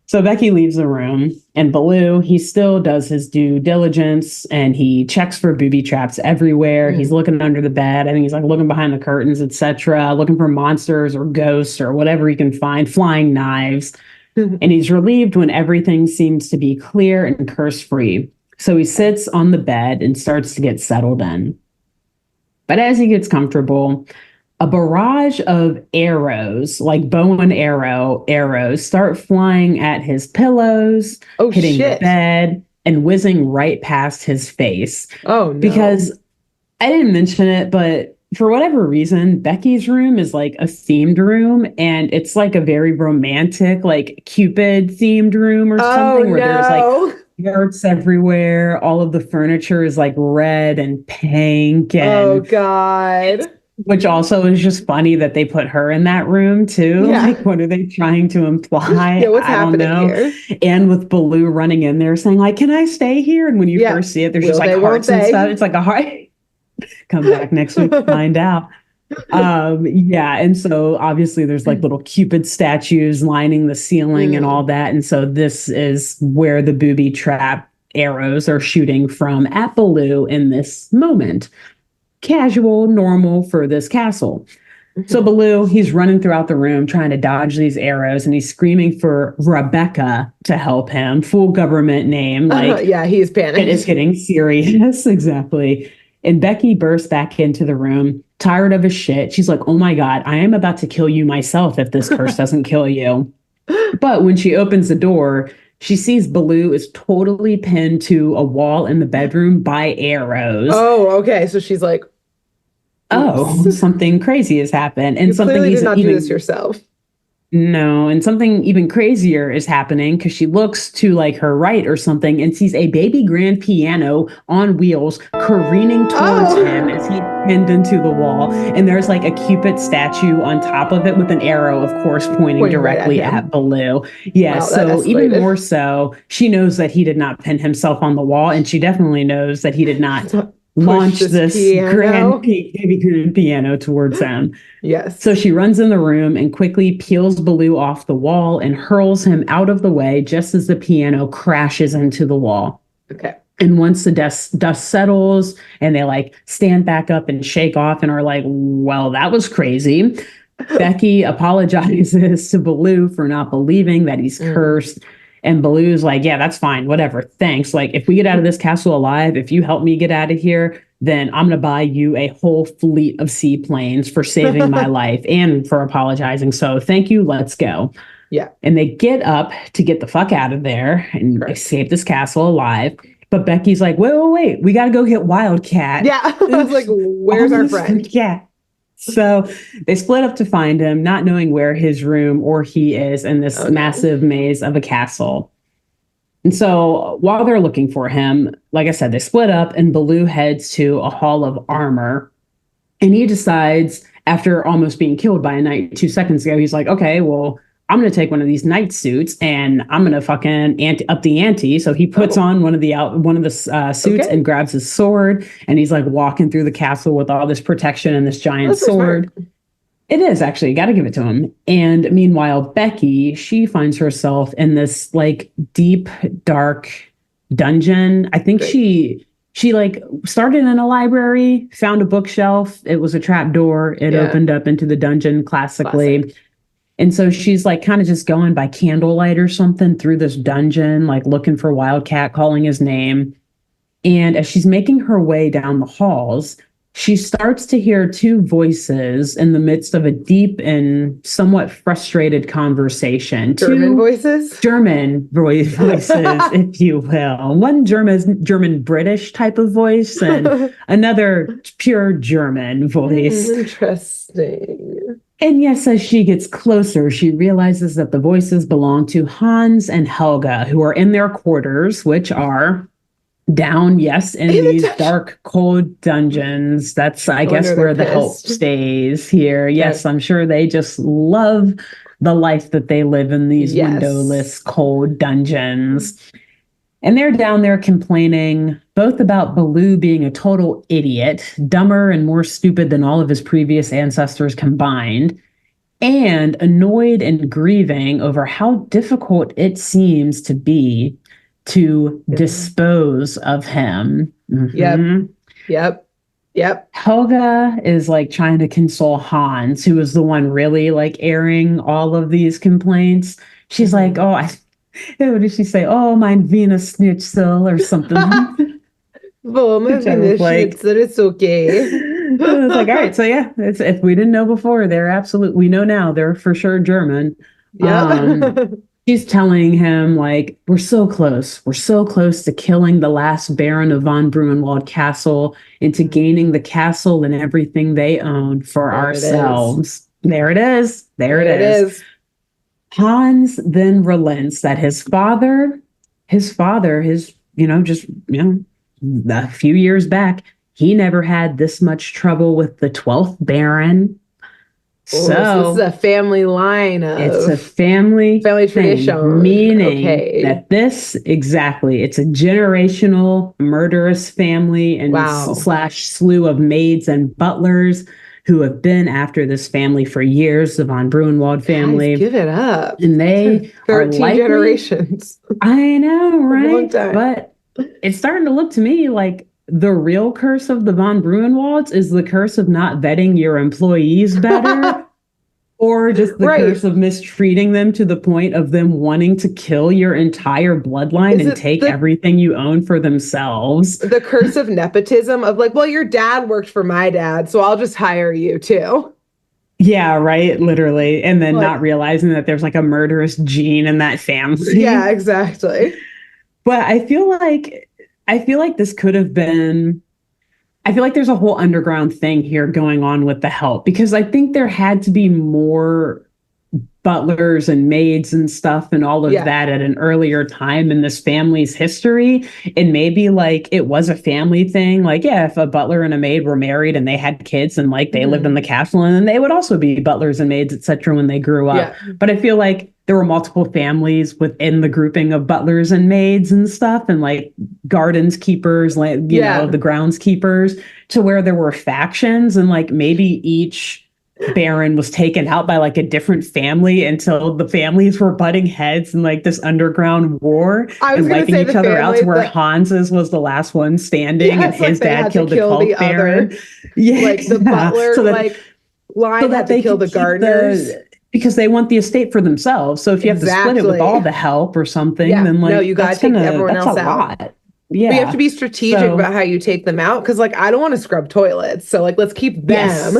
So Becky leaves the room, and Baloo, he still does his due diligence, and he checks for booby traps everywhere. He's looking under the bed. I think he's like looking behind the curtains, etc., looking for monsters or ghosts or whatever he can find, flying knives. And he's relieved when everything seems to be clear and curse-free. So he sits on the bed and starts to get settled in. But as he gets comfortable, a barrage of arrows, like bow and arrows, start flying at his pillows, hitting the bed, and whizzing right past his face. Oh, no. Because I didn't mention it, but for whatever reason, Becky's room is like a themed room, and it's like a very romantic, like Cupid themed room or something, where there's like hearts everywhere. All of the furniture is like red and pink. And oh, God. Which also is just funny that they put her in that room too. Yeah. Like, what are they trying to imply? Yeah, what's happening here? And with Baloo running in there saying, like, can I stay here? And when you first see it, there's just like hearts and stuff. It's like a heart. Come back next week to find out. And so obviously there's like little Cupid statues lining the ceiling and all that. And so this is where the booby trap arrows are shooting from at Baloo in this moment. Casual, normal for this castle. So Baloo, he's running throughout the room trying to dodge these arrows, and he's screaming for Rebecca to help him. Full government name. Like, he's panicked. It is getting serious. Exactly. And Becky bursts back into the room, tired of his shit. She's like, oh my God, I am about to kill you myself if this curse doesn't kill you. But when she opens the door, she sees Baloo is totally pinned to a wall in the bedroom by arrows. Oh, okay. So she's like, something crazy has happened. And you something clearly did not do this yourself. No, and something even crazier is happening because she looks to like her right or something and sees a baby grand piano on wheels careening towards him as he pinned into the wall. And there's like a Cupid statue on top of it with an arrow, of course, pointing directly at Baloo. Yeah, wow, so even more so, she knows that he did not pin himself on the wall, and she definitely knows that he did not launch this grand baby grand piano towards him. Yes. So she runs in the room and quickly peels Baloo off the wall and hurls him out of the way just as the piano crashes into the wall. Okay. And once the dust settles and they like stand back up and shake off and are like, well, that was crazy. Becky apologizes to Baloo for not believing that he's cursed. And Baloo's like, yeah, that's fine. Whatever. Thanks. Like, if we get out of this castle alive, if you help me get out of here, then I'm going to buy you a whole fleet of seaplanes for saving my life and for apologizing. So thank you. Let's go. Yeah. And they get up to get the fuck out of there and escape this castle alive. But Becky's like, wait. We got to go get Wildcat. Yeah. I was like, where's our friend? Yeah. So they split up to find him, not knowing where his room or he is in this massive maze of a castle. And so while they're looking for him, like I said, they split up and Baloo heads to a hall of armor. And he decides, after almost being killed by a knight 2 seconds ago, he's like, okay, well, I'm going to take one of these night suits and I'm going to fucking up the ante. So he puts on one of the suits and grabs his sword. And he's like walking through the castle with all this protection and this giant sword. Smart. It is actually, got to give it to him. And meanwhile, Becky, she finds herself in this like deep, dark dungeon. I think she like started in a library, found a bookshelf. It was a trap door. It opened up into the dungeon classically. Classic. And so she's like kind of just going by candlelight or something through this dungeon, like looking for Wildcat, calling his name. And as she's making her way down the halls, she starts to hear two voices in the midst of a deep and somewhat frustrated conversation. German voices, if you will. One German-British type of voice and another pure German voice. Interesting. And yes, as she gets closer, she realizes that the voices belong to Hans and Helga, who are in their quarters, which are down, yes, in these dark, cold dungeons. That's, I guess, where the help stays here. Yes, I'm sure they just love the life that they live in these windowless, cold dungeons. And they're down there complaining both about Baloo being a total idiot, dumber and more stupid than all of his previous ancestors combined, and annoyed and grieving over how difficult it seems to be to dispose of him. Mm-hmm. Yep. Helga is like trying to console Hans, who is the one really like airing all of these complaints. She's like, what did she say? Oh, mein Wiener Schnitzel or something. Oh, my Wiener Schnitzel, it's okay. It's like, all right, so yeah, it's, if we didn't know before, we know now they're for sure German. Yeah. She's telling him, like, we're so close to killing the last Baron of von Bruenwald Castle and to gaining the castle and everything they own for ourselves. There it is. Hans then relents that his father, a few years back, he never had this much trouble with the 12th Baron. So this is a family line it's a family tradition, meaning that it's a generational murderous family and / slew of maids and butlers who have been after this family for years, the von Bruenwald family. Guys, give it up. And they 13 are generations. I know, right? Long time. But it's starting to look to me like the real curse of the von Bruenwalds is the curse of not vetting your employees better. Or just the curse of mistreating them to the point of them wanting to kill your entire bloodline and take everything you own for themselves. The curse of nepotism of like, well, your dad worked for my dad, so I'll just hire you too. Yeah, right. Literally. And then not realizing that there's like a murderous gene in that family. Yeah, exactly. But I feel like this could have been... I feel like there's a whole underground thing here going on with the help, because I think there had to be more butlers and maids and stuff and all of that at an earlier time in this family's history. And maybe like it was a family thing. Like, if a butler and a maid were married and they had kids and like they lived in the castle, and then they would also be butlers and maids, etc. when they grew up. Yeah. But I feel like there were multiple families within the grouping of butlers and maids and stuff, and like gardens keepers, like, you know, the groundskeepers, to where there were factions, and like maybe each Baron was taken out by like a different family until the families were butting heads in like this underground war and wiping each other out, to where Hans's was the last one standing, and his dad killed the cult Baron. Yeah, like the butler, so that, line had to kill the gardeners. Because they want the estate for themselves. So if you have to split it with all the help or something, then like, you got to take everyone else out. Yeah. But you have to be strategic about how you take them out. Because like, I don't want to scrub toilets. So like, let's keep them.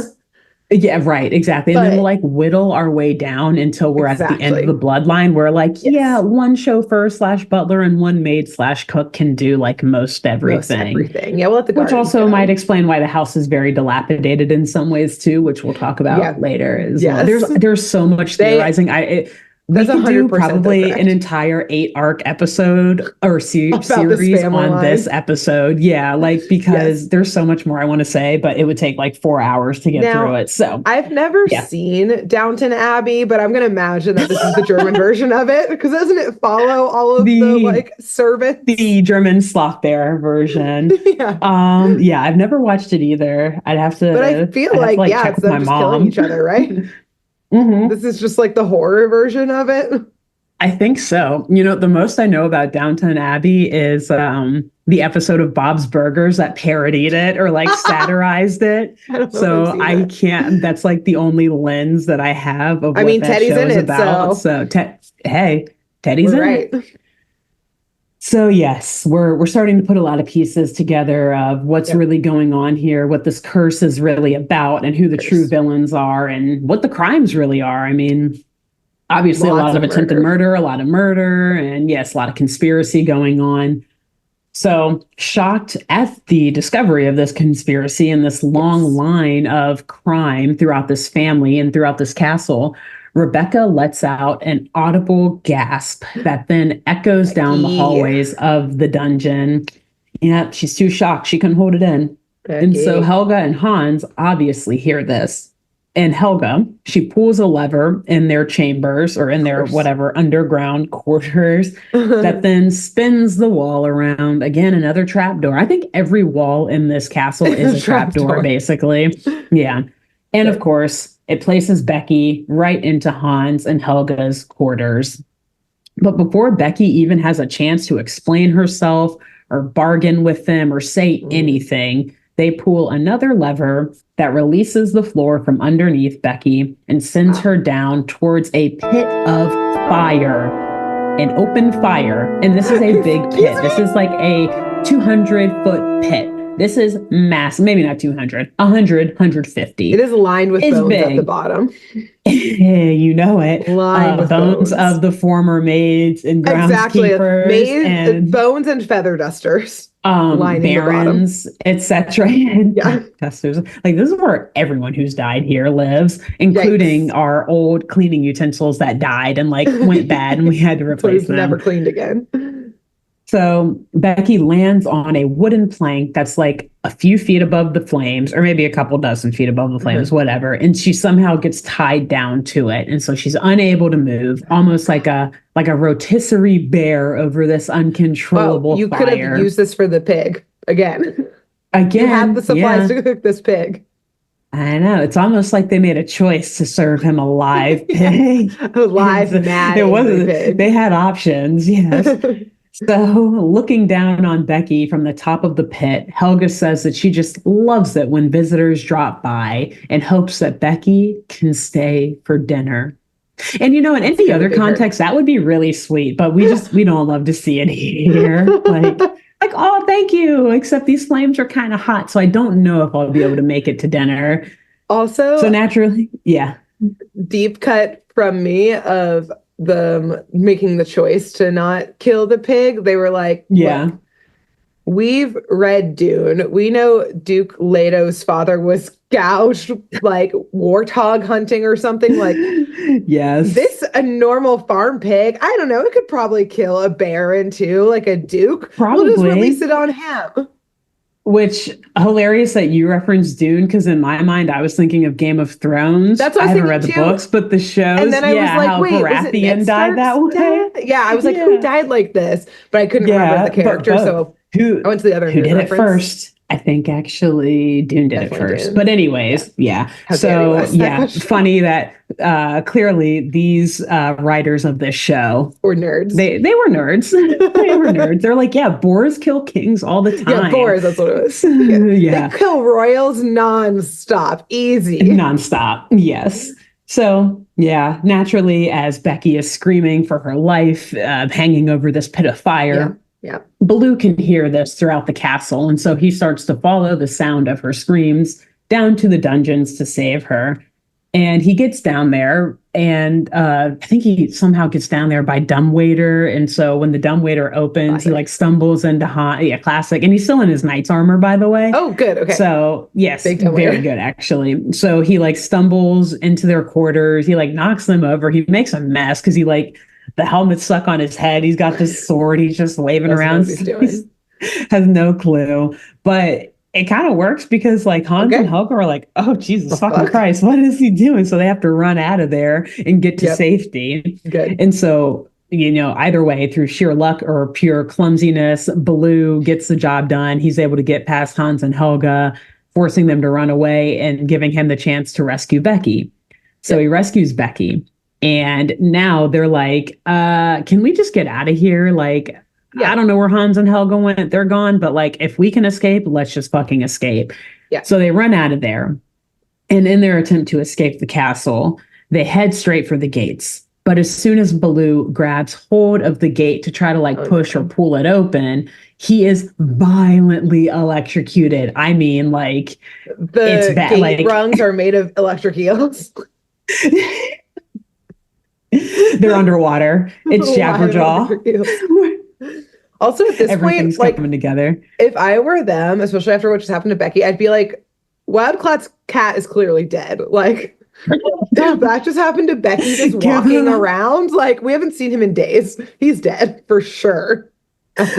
Yeah, right. Exactly. And then we'll like whittle our way down until we're at the end of the bloodline. Where like, one chauffeur / butler and one maid / cook can do like most everything. Yeah, we'll let the which also might explain why the house is very dilapidated in some ways too, which we'll talk about later. Well. There's so much theorizing. We That's could do 100% probably correct. an entire 8-arc episode or series this on this episode. Yeah, like because Yes. there's so much more I want to say, but it would take like 4 hours to get through it. So I've never yeah. seen Downton Abbey, but I'm gonna imagine that this is the German version of it because doesn't it follow all of the like servants? The German sloth bear version. Yeah, I've never watched it either. I'd have to. But I feel I'd have to, yeah, check it's with them my just mom. killing each other, right? This is just like the horror version of it. I think so. You know, the most I know about Downton Abbey is the episode of Bob's Burgers that parodied it or like satirized it. So I can't. That's like the only lens that I have of what that Teddy's show in is it, about. So hey, Teddy's in it. So yes, we're starting to put a lot of pieces together of what's really going on here, what this curse is really about, and who the true villains are, and what the crimes really are. I mean, obviously, a lot of attempted murder, a lot of murder, and yes, a lot of conspiracy going on. So shocked at the discovery of this conspiracy and this long line of crime throughout this family and throughout this castle, Rebecca lets out an audible gasp that then echoes down the hallways of the dungeon. Yeah, she's too shocked. She couldn't hold it in. And so Helga and Hans obviously hear this. And Helga, she pulls a lever in their chambers or in their whatever underground quarters that then spins the wall around. Again, another trapdoor. I think every wall in this castle is a trapdoor, basically. Yeah. And of course, it places Becky right into Hans and Helga's quarters. But before Becky even has a chance to explain herself or bargain with them or say anything, they pull another lever that releases the floor from underneath Becky and sends her down towards a pit of fire, an open fire. And this is a big pit. This is like a 200-foot pit. This is massive. Maybe not 200, 100, 150. It is lined with bones at the bottom. You know it. Lined with bones of the former maids and groundskeepers. And bones and feather dusters. Barons, etc. Yeah. Dusters. Like, this is where everyone who's died here lives, including our old cleaning utensils that died and like went bad and we had to replace them. Never cleaned again. So Becky lands on a wooden plank that's like a few feet above the flames, or maybe a couple dozen feet above the flames, whatever. And she somehow gets tied down to it. And so she's unable to move, almost like a rotisserie bear over this uncontrollable fire. You could have used this for the pig again. You had the supplies to cook this pig. I know. It's almost like they made a choice to serve him a live pig. Live, mad, it wasn't. Pig. They had options, yes. So, looking down on Becky from the top of the pit, Helga says that she just loves it when visitors drop by and hopes that Becky can stay for dinner. And, you know, in any other context, that would be really sweet, but we don't love to see it here. Like, oh, thank you. Except these flames are kind of hot, so I don't know if I'll be able to make it to dinner. Also, so naturally, deep cut from me of them making the choice to not kill the pig. They were like, look, we've read Dune. We know Duke Leto's father was gouged, like warthog hunting or something. Like, this a normal farm pig. I don't know. It could probably kill a baron too, like a duke. Probably. We'll just release it on him. Which, hilarious that you referenced Dune, because in my mind, I was thinking of Game of Thrones. That's what I haven't read the books, but the shows, and then I was like, how wait, Baratheon died that way? Yeah, I was like, who died like this? But I couldn't remember the character, so I went to the other who did it first. I think actually Dune did it first. But anyways, So, funny that clearly these writers of this show were nerds. They were nerds. They were nerds. They're like, boars kill kings all the time. Yeah, boars, that's what it was. They kill royals nonstop. Easy. Nonstop, yes. So, naturally, as Becky is screaming for her life, hanging over this pit of fire, Baloo can hear this throughout the castle, and so he starts to follow the sound of her screams down to the dungeons to save her. And he gets down there, And I think he somehow gets down there by dumbwaiter. And so when the dumbwaiter opens, he like stumbles into Hans. Yeah, classic. And he's still in his knight's armor, by the way. Oh, good. Okay. So yes, very good, actually. So he like stumbles into their quarters. He like knocks them over. He makes a mess because he like the helmet's stuck on his head. He's got this sword. He's just waving around. He's doing. Has no clue. But it kind of works because like Hans and Helga are like, oh, Jesus fucking Christ, what is he doing? So they have to run out of there and get to safety. Good. And so, you know, either way, through sheer luck or pure clumsiness, Baloo gets the job done. He's able to get past Hans and Helga, forcing them to run away and giving him the chance to rescue Becky. So he rescues Becky. And now they're like, can we just get out of here? Like, I don't know where Hans and Helga went. They're gone. But like, if we can escape, let's just fucking escape. Yeah. So they run out of there. And in their attempt to escape the castle, they head straight for the gates. But as soon as Baloo grabs hold of the gate to try to like push or pull it open, he is violently electrocuted. I mean, like, it's bad. Gate like, rungs are made of electric eels. They're underwater. It's Jabberjaw. Also, at this point, like, coming together. If I were them, especially after what just happened to Becky, I'd be like, Wildclat's cat is clearly dead. Like, that just happened to Becky just walking around. Like, we haven't seen him in days. He's dead for sure.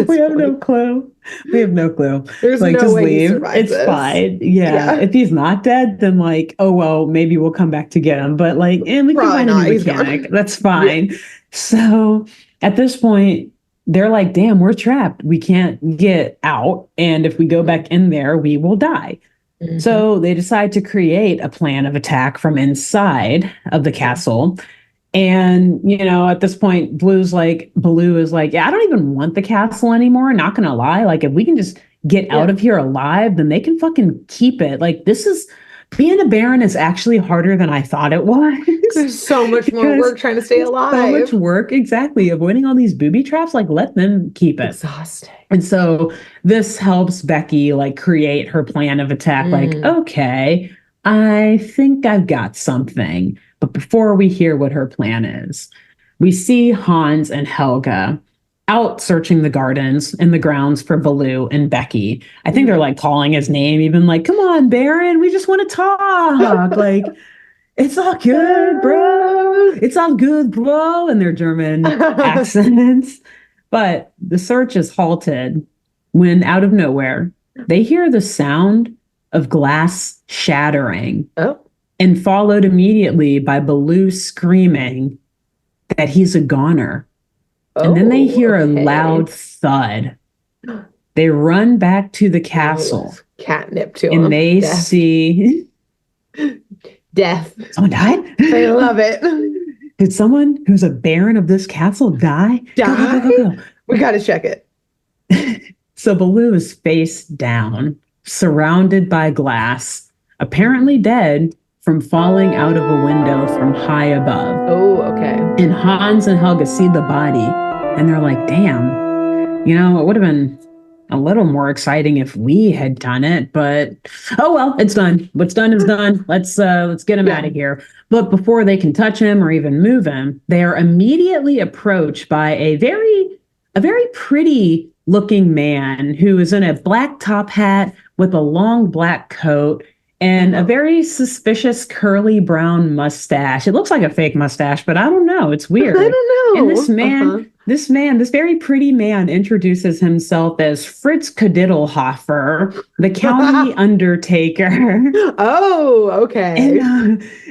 We have no clue. We have no clue. There's like, no just way leave. He survives it's this. Fine. Yeah. If he's not dead, then like, oh well, maybe we'll come back to get him. But like, and we can find a new mechanic. That's fine. So at this point, they're like, damn, we're trapped. We can't get out. And if we go back in there, we will die. Mm-hmm. So they decide to create a plan of attack from inside of the castle. And, you know, at this point, Baloo is like, yeah, I don't even want the castle anymore. Not going to lie. Like, if we can just get out of here alive, then they can fucking keep it. Like, being a Baron is actually harder than I thought it was. There's so much more work trying to stay alive. So much work, exactly. Avoiding all these booby traps, like, let them keep it. Exhausting. And so this helps Becky, like, create her plan of attack. Like, okay, I think I've got something. But before we hear what her plan is, we see Hans and Helga out searching the gardens and the grounds for Baloo and Becky. I think they're like calling his name, even like, come on, Baron, we just want to talk. Like, it's all good, bro. It's all good, bro. And their German accents. But the search is halted when out of nowhere, they hear the sound of glass shattering. And followed immediately by Baloo screaming that he's a goner. And then they hear a loud thud. They run back to the castle. Catnip to him. And they see... Death. Someone died? I love it. Did someone who's a baron of this castle die? Go. We got to check it. So Baloo is face down, surrounded by glass, apparently dead from falling out of a window from high above. Oh, okay. And Hans and Helga see the body, and they're like, damn, you know, it would have been a little more exciting if we had done it, but oh well, it's done. What's done is done. Let's get him out of here. But before they can touch him or even move him, they are immediately approached by a very pretty looking man who is in a black top hat with a long black coat and a very suspicious curly brown mustache. It looks like a fake mustache, but I don't know. It's weird. I don't know. And this very pretty man introduces himself as Fritz Kadiddlehofer, the county undertaker. Oh, okay.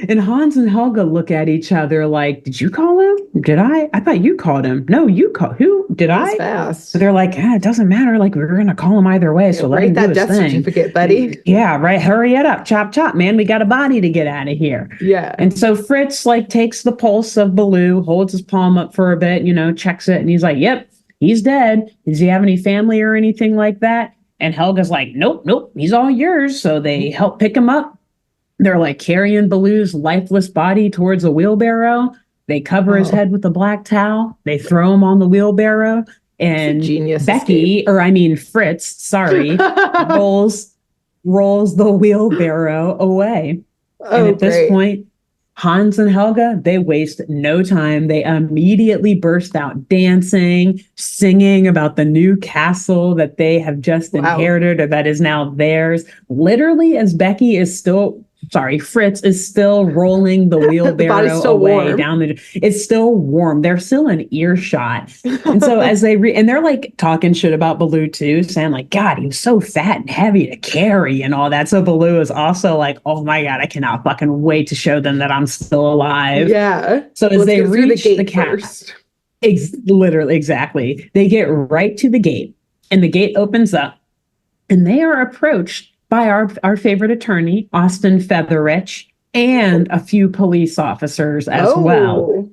And Hans and Helga look at each other like, did you call him? Did I? I thought you called him. No, you called. Who? Did I? Fast. So they're like, it doesn't matter. Like, we're going to call him either way. So let him do his death thing. Certificate, buddy. Yeah, right. Hurry it up. Chop, chop, man. We got a body to get out of here. Yeah. And so Fritz like takes the pulse of Baloo, holds his palm up for a bit, checks it. And he's like, yep, he's dead. Does he have any family or anything like that? And Helga's like, nope, he's all yours. So they help pick him up. They're like carrying Baloo's lifeless body towards a wheelbarrow. They cover his head with a black towel. They throw him on the wheelbarrow. And Fritz, sorry, rolls the wheelbarrow away. And at this point, Hans and Helga, they waste no time. They immediately burst out dancing, singing about the new castle that they have just inherited or that is now theirs. Literally, as Becky is still, Fritz is still rolling the wheelbarrow away down it's still warm. They're still in earshot. And so as and they're like talking shit about Baloo too, saying like, God, he was so fat and heavy to carry and all that. So Baloo is also like, oh my God, I cannot fucking wait to show them that I'm still alive. Yeah. So as they reach the cast, literally, exactly. They get right to the gate and the gate opens up and they are approached by our favorite attorney, Austin Featherich, and a few police officers as well.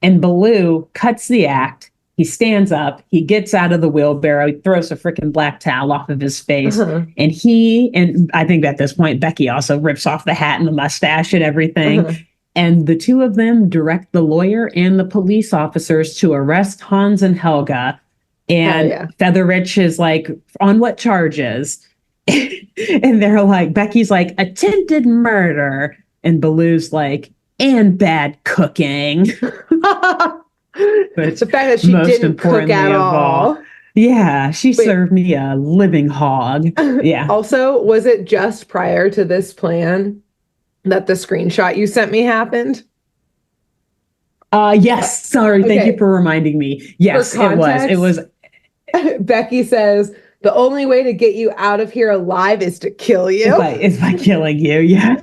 And Baloo cuts the act. He stands up. He gets out of the wheelbarrow. He throws a freaking black towel off of his face. And and I think at this point, Becky also rips off the hat and the mustache and everything. And the two of them direct the lawyer and the police officers to arrest Hans and Helga. And Featherich is like, on what charges? And they're like, Becky's like, attempted murder. And Baloo's like, and bad cooking. But the fact that she didn't cook at all. Yeah, she served me a living hog. Yeah. Also, was it just prior to this plan that the screenshot you sent me happened? Yes. Sorry. Okay. Thank you for reminding me. Yes, it was. It was. Becky says, the only way to get you out of here alive is to kill you. Is by killing you. Yeah.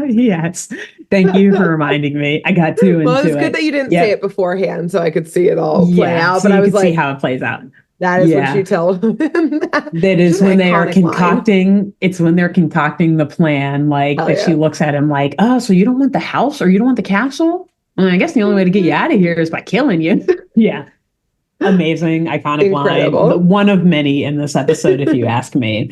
Yes. Thank you for reminding me. I got too into it. Well, it's good that you didn't say it beforehand so I could see it all play out. So but I was like, see how it plays out. That is what you tell them. That is when they are concocting. Line. It's when they're concocting the plan. Like that she looks at him like, oh, so you don't want the house or you don't want the castle? Well, I guess the only way to get you out of here is by killing you. Yeah. Amazing, iconic line. One of many in this episode, if you ask me.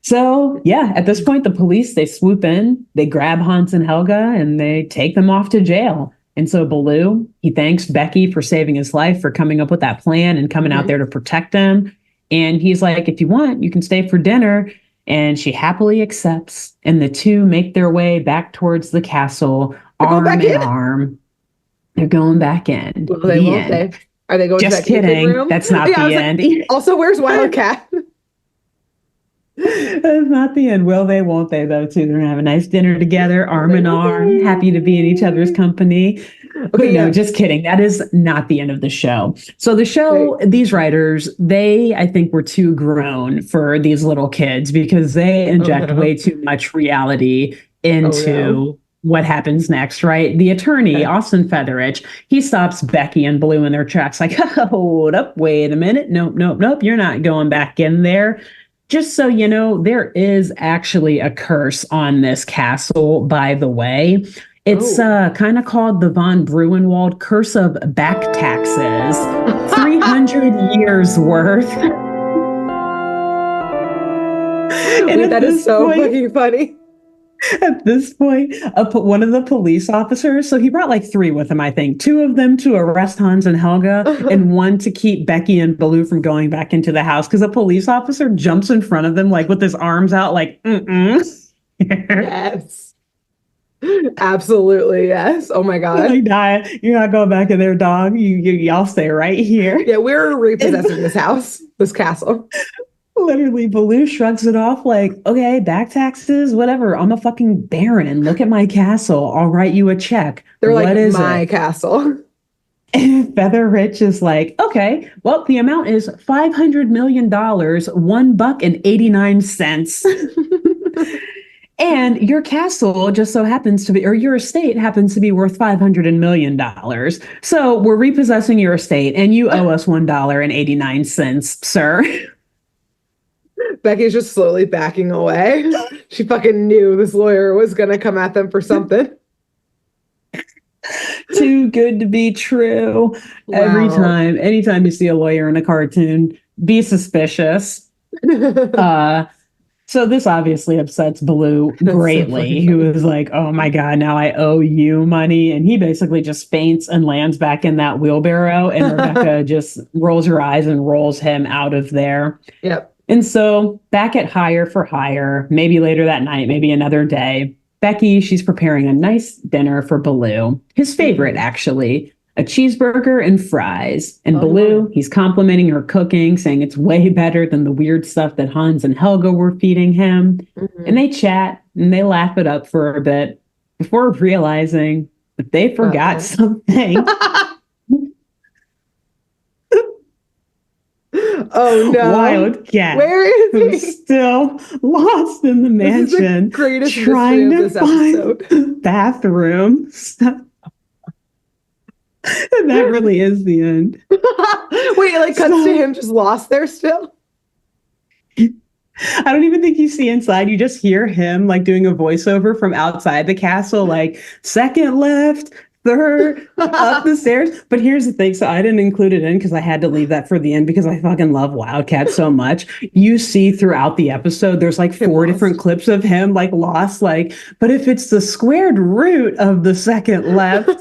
So, yeah, at this point, the police, they swoop in, they grab Hans and Helga, and they take them off to jail. And so Baloo, he thanks Becky for saving his life, for coming up with that plan and coming out there to protect him. And he's like, if you want, you can stay for dinner. And she happily accepts. And the two make their way back towards the castle, arm in arm. They're going back in. Well, they won't, they? Are they going just to that kidding? Room? That's not the end. Like, also, where's Wildcat? That's not the end. Will they? Won't they? Though, too. They're gonna have a nice dinner together, arm in arm, happy to be in each other's company. Okay, no, just kidding. That is not the end of the show. So the show, these writers, they, I think, were too grown for these little kids because they inject way too much reality into what happens next, right? The attorney, Austin Featherich, he stops Becky and Baloo in their tracks like, hold up, wait a minute. Nope. You're not going back in there. Just so you know, there is actually a curse on this castle, by the way. It's kind of called the von Bruenwald Curse of Back Taxes. 300 years worth. And that is so fucking funny. At this point, one of the police officers, so he brought like 3 with him, I think. 2 of them to arrest Hans and Helga, and 1 to keep Becky and Baloo from going back into the house, because a police officer jumps in front of them, like with his arms out, like, Yes. Absolutely, yes. Oh my God. You're not going back in there, dog. Y'all stay right here. Yeah, we're repossessing this house, this castle. Literally, Baloo shrugs it off like, okay, back taxes, whatever. I'm a fucking baron. Look at my castle. I'll write you a check. They're what like, is my it? Castle. And Featherich is like, okay, well, the amount is $500 million, $1.89. And your castle just so happens to be, or your estate happens to be worth $500 million. So we're repossessing your estate and you owe us $1.89, sir. Becky's just slowly backing away. She fucking knew this lawyer was going to come at them for something. Too good to be true. Wow. Anytime you see a lawyer in a cartoon, be suspicious. So this obviously upsets Baloo greatly, who is like, oh my God, now I owe you money. And he basically just faints and lands back in that wheelbarrow. And Rebecca just rolls her eyes and rolls him out of there. Yep. And so back at Hire for Hire, maybe later that night, maybe another day, Becky, she's preparing a nice dinner for Baloo, his favorite, actually. A cheeseburger and fries. And Baloo, he's complimenting her cooking, saying it's way better than the weird stuff that Hans and Helga were feeding him. And they chat and they laugh it up for a bit before realizing that they forgot something. Oh no. Wildcat. Where is he? Still lost in the mansion. This is the greatest trying mystery of this episode. The bathroom. And that really is the end. Wait, it like cuts to him just lost there still? I don't even think you see inside. You just hear him like doing a voiceover from outside the castle, like second left, third, up the stairs. But here's the thing. So I didn't include it in because I had to leave that for the end because I fucking love Wildcat so much. You see throughout the episode, there's like 4 different clips of him like lost, like, but if it's the squared root of the second left,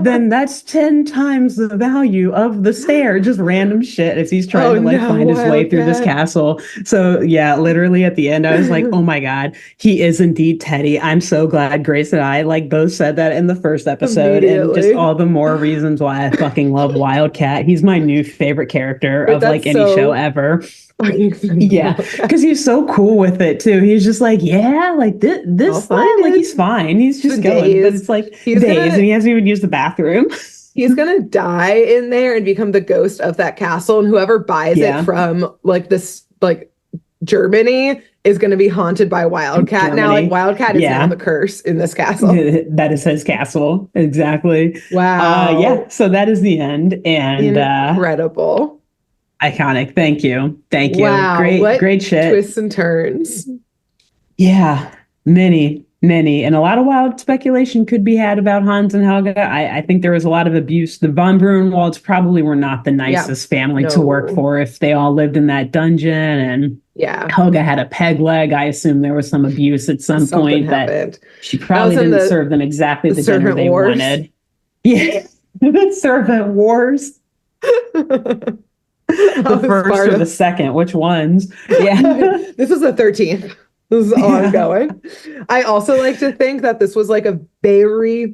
then that's 10 times the value of the stair. Just random shit as he's trying to like find his way through this castle. So yeah, literally at the end, I was like, oh my God, he is indeed Teddy. I'm so glad Grace and I like both said that in the first episode. And just all the more reasons why I fucking love Wildcat. He's my new favorite character of like any show ever. Yeah, because he's so cool with it too. He's just like, yeah, like this thing, like he's fine. He's just going, but it's like days, and he hasn't even used the bathroom. He's gonna die in there and become the ghost of that castle, and whoever buys it from like this like Germany is going to be haunted by Wildcat. Now, like Wildcat is now the curse in this castle. That is his castle. Exactly. Wow. Yeah. So that is the end. And incredible. Iconic. Thank you. Thank you. Wow. Great shit. Twists and turns. Yeah. Many. And a lot of wild speculation could be had about Hans and Helga. I think there was a lot of abuse. The von Brunnenwalds probably were not the nicest family to work for if they all lived in that dungeon. And Helga had a peg leg. I assume there was some abuse at some point that she probably didn't serve them exactly the dinner they wanted. Yeah, the servant wars. The first or the second, which ones? Yeah. This is the 13th. This is ongoing. I also like to think that this was like a very,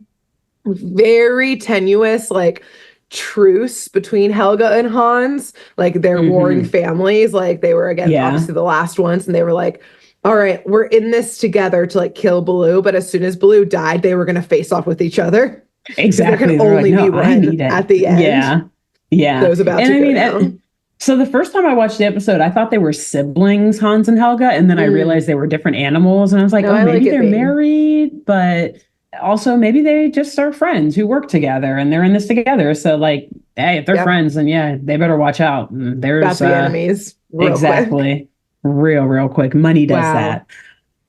very tenuous like truce between Helga and Hans. Like they're warring families. Like they were obviously the last ones, and they were like, all right, we're in this together to like kill Baloo. But as soon as Baloo died, they were going to face off with each other. Exactly. There can only be one at the end. Yeah. That was about to go down. So the first time I watched the episode, I thought they were siblings, Hans and Helga, and then I realized they were different animals, and I was like, maybe they're married, but also maybe they just are friends who work together and they're in this together. So like, hey, if they're friends, then they better watch out. There's about the enemies. Real quick. Money does that.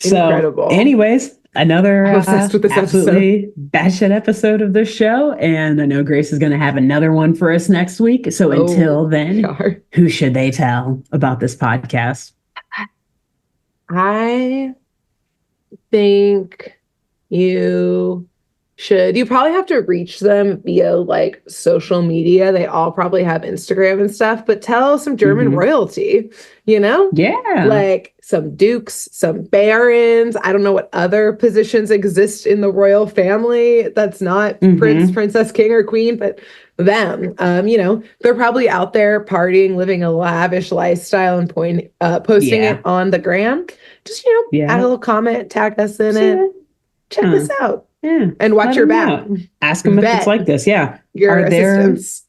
Incredible. So anyways, another obsessed with this absolutely batshit episode of this show. And I know Grace is going to have another one for us next week. So until then, who should they tell about this podcast? I think you probably have to reach them via like social media. They all probably have Instagram and stuff, but tell some German royalty, like some dukes, some barons. I don't know what other positions exist in the royal family that's not prince, princess, king, or queen, but them. They're probably out there partying, living a lavish lifestyle, and posting it on the gram. Just add a little comment, tag us in it. Check this out. Yeah. And watch your back. Ask them if it's like this. Yeah. Your assistants.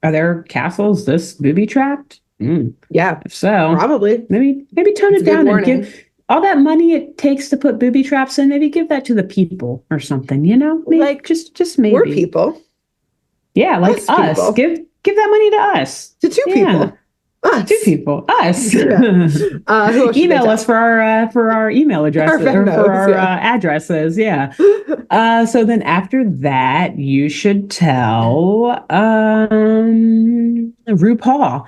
Are there castles this booby trapped? Yeah. If so, probably. Maybe tone it down and give all that money it takes to put booby traps in. Maybe give that to the people or something. Maybe, like just maybe. We're people. Yeah, like us. Give that money to us. To two people. Us. Two people. Us. Email us for our email addresses or for our addresses. Yeah. So then after that, you should tell RuPaul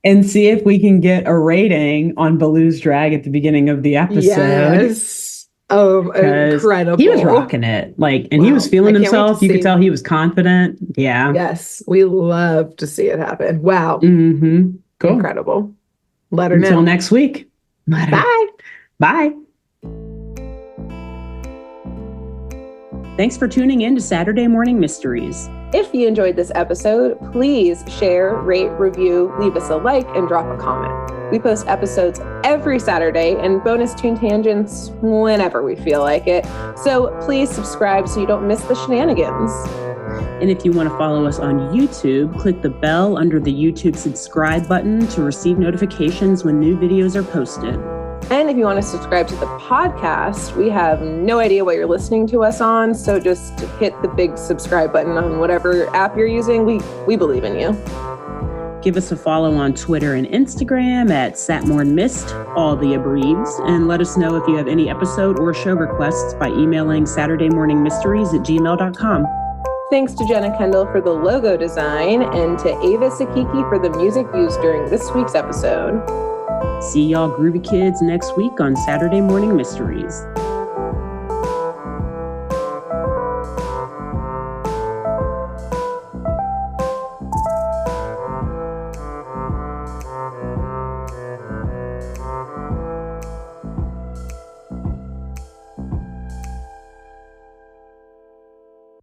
and see if we can get a rating on Baloo's drag at the beginning of the episode. Yes. Oh, incredible. He was rocking it. And he was feeling himself. You could tell he was confident. Yeah. Yes. We love to see it happen. Wow. Cool. Incredible. Let her know. Until next week. Bye. Bye. Thanks for tuning in to Saturday Morning Mysteries. If you enjoyed this episode, please share, rate, review, leave us a like, and drop a comment. We post episodes every Saturday and bonus tune tangents whenever we feel like it. So please subscribe so you don't miss the shenanigans. And if you want to follow us on YouTube, click the bell under the YouTube subscribe button to receive notifications when new videos are posted. And if you want to subscribe to the podcast, we have no idea what you're listening to us on, so just hit the big subscribe button on whatever app you're using. We believe in you. Give us a follow on Twitter and Instagram at SatmornMist, all the abreves, and let us know if you have any episode or show requests by emailing SaturdayMorningMysteries@gmail.com. Thanks to Jenna Kendall for the logo design and to Ava Sakiki for the music used during this week's episode. See y'all groovy kids next week on Saturday Morning Mysteries.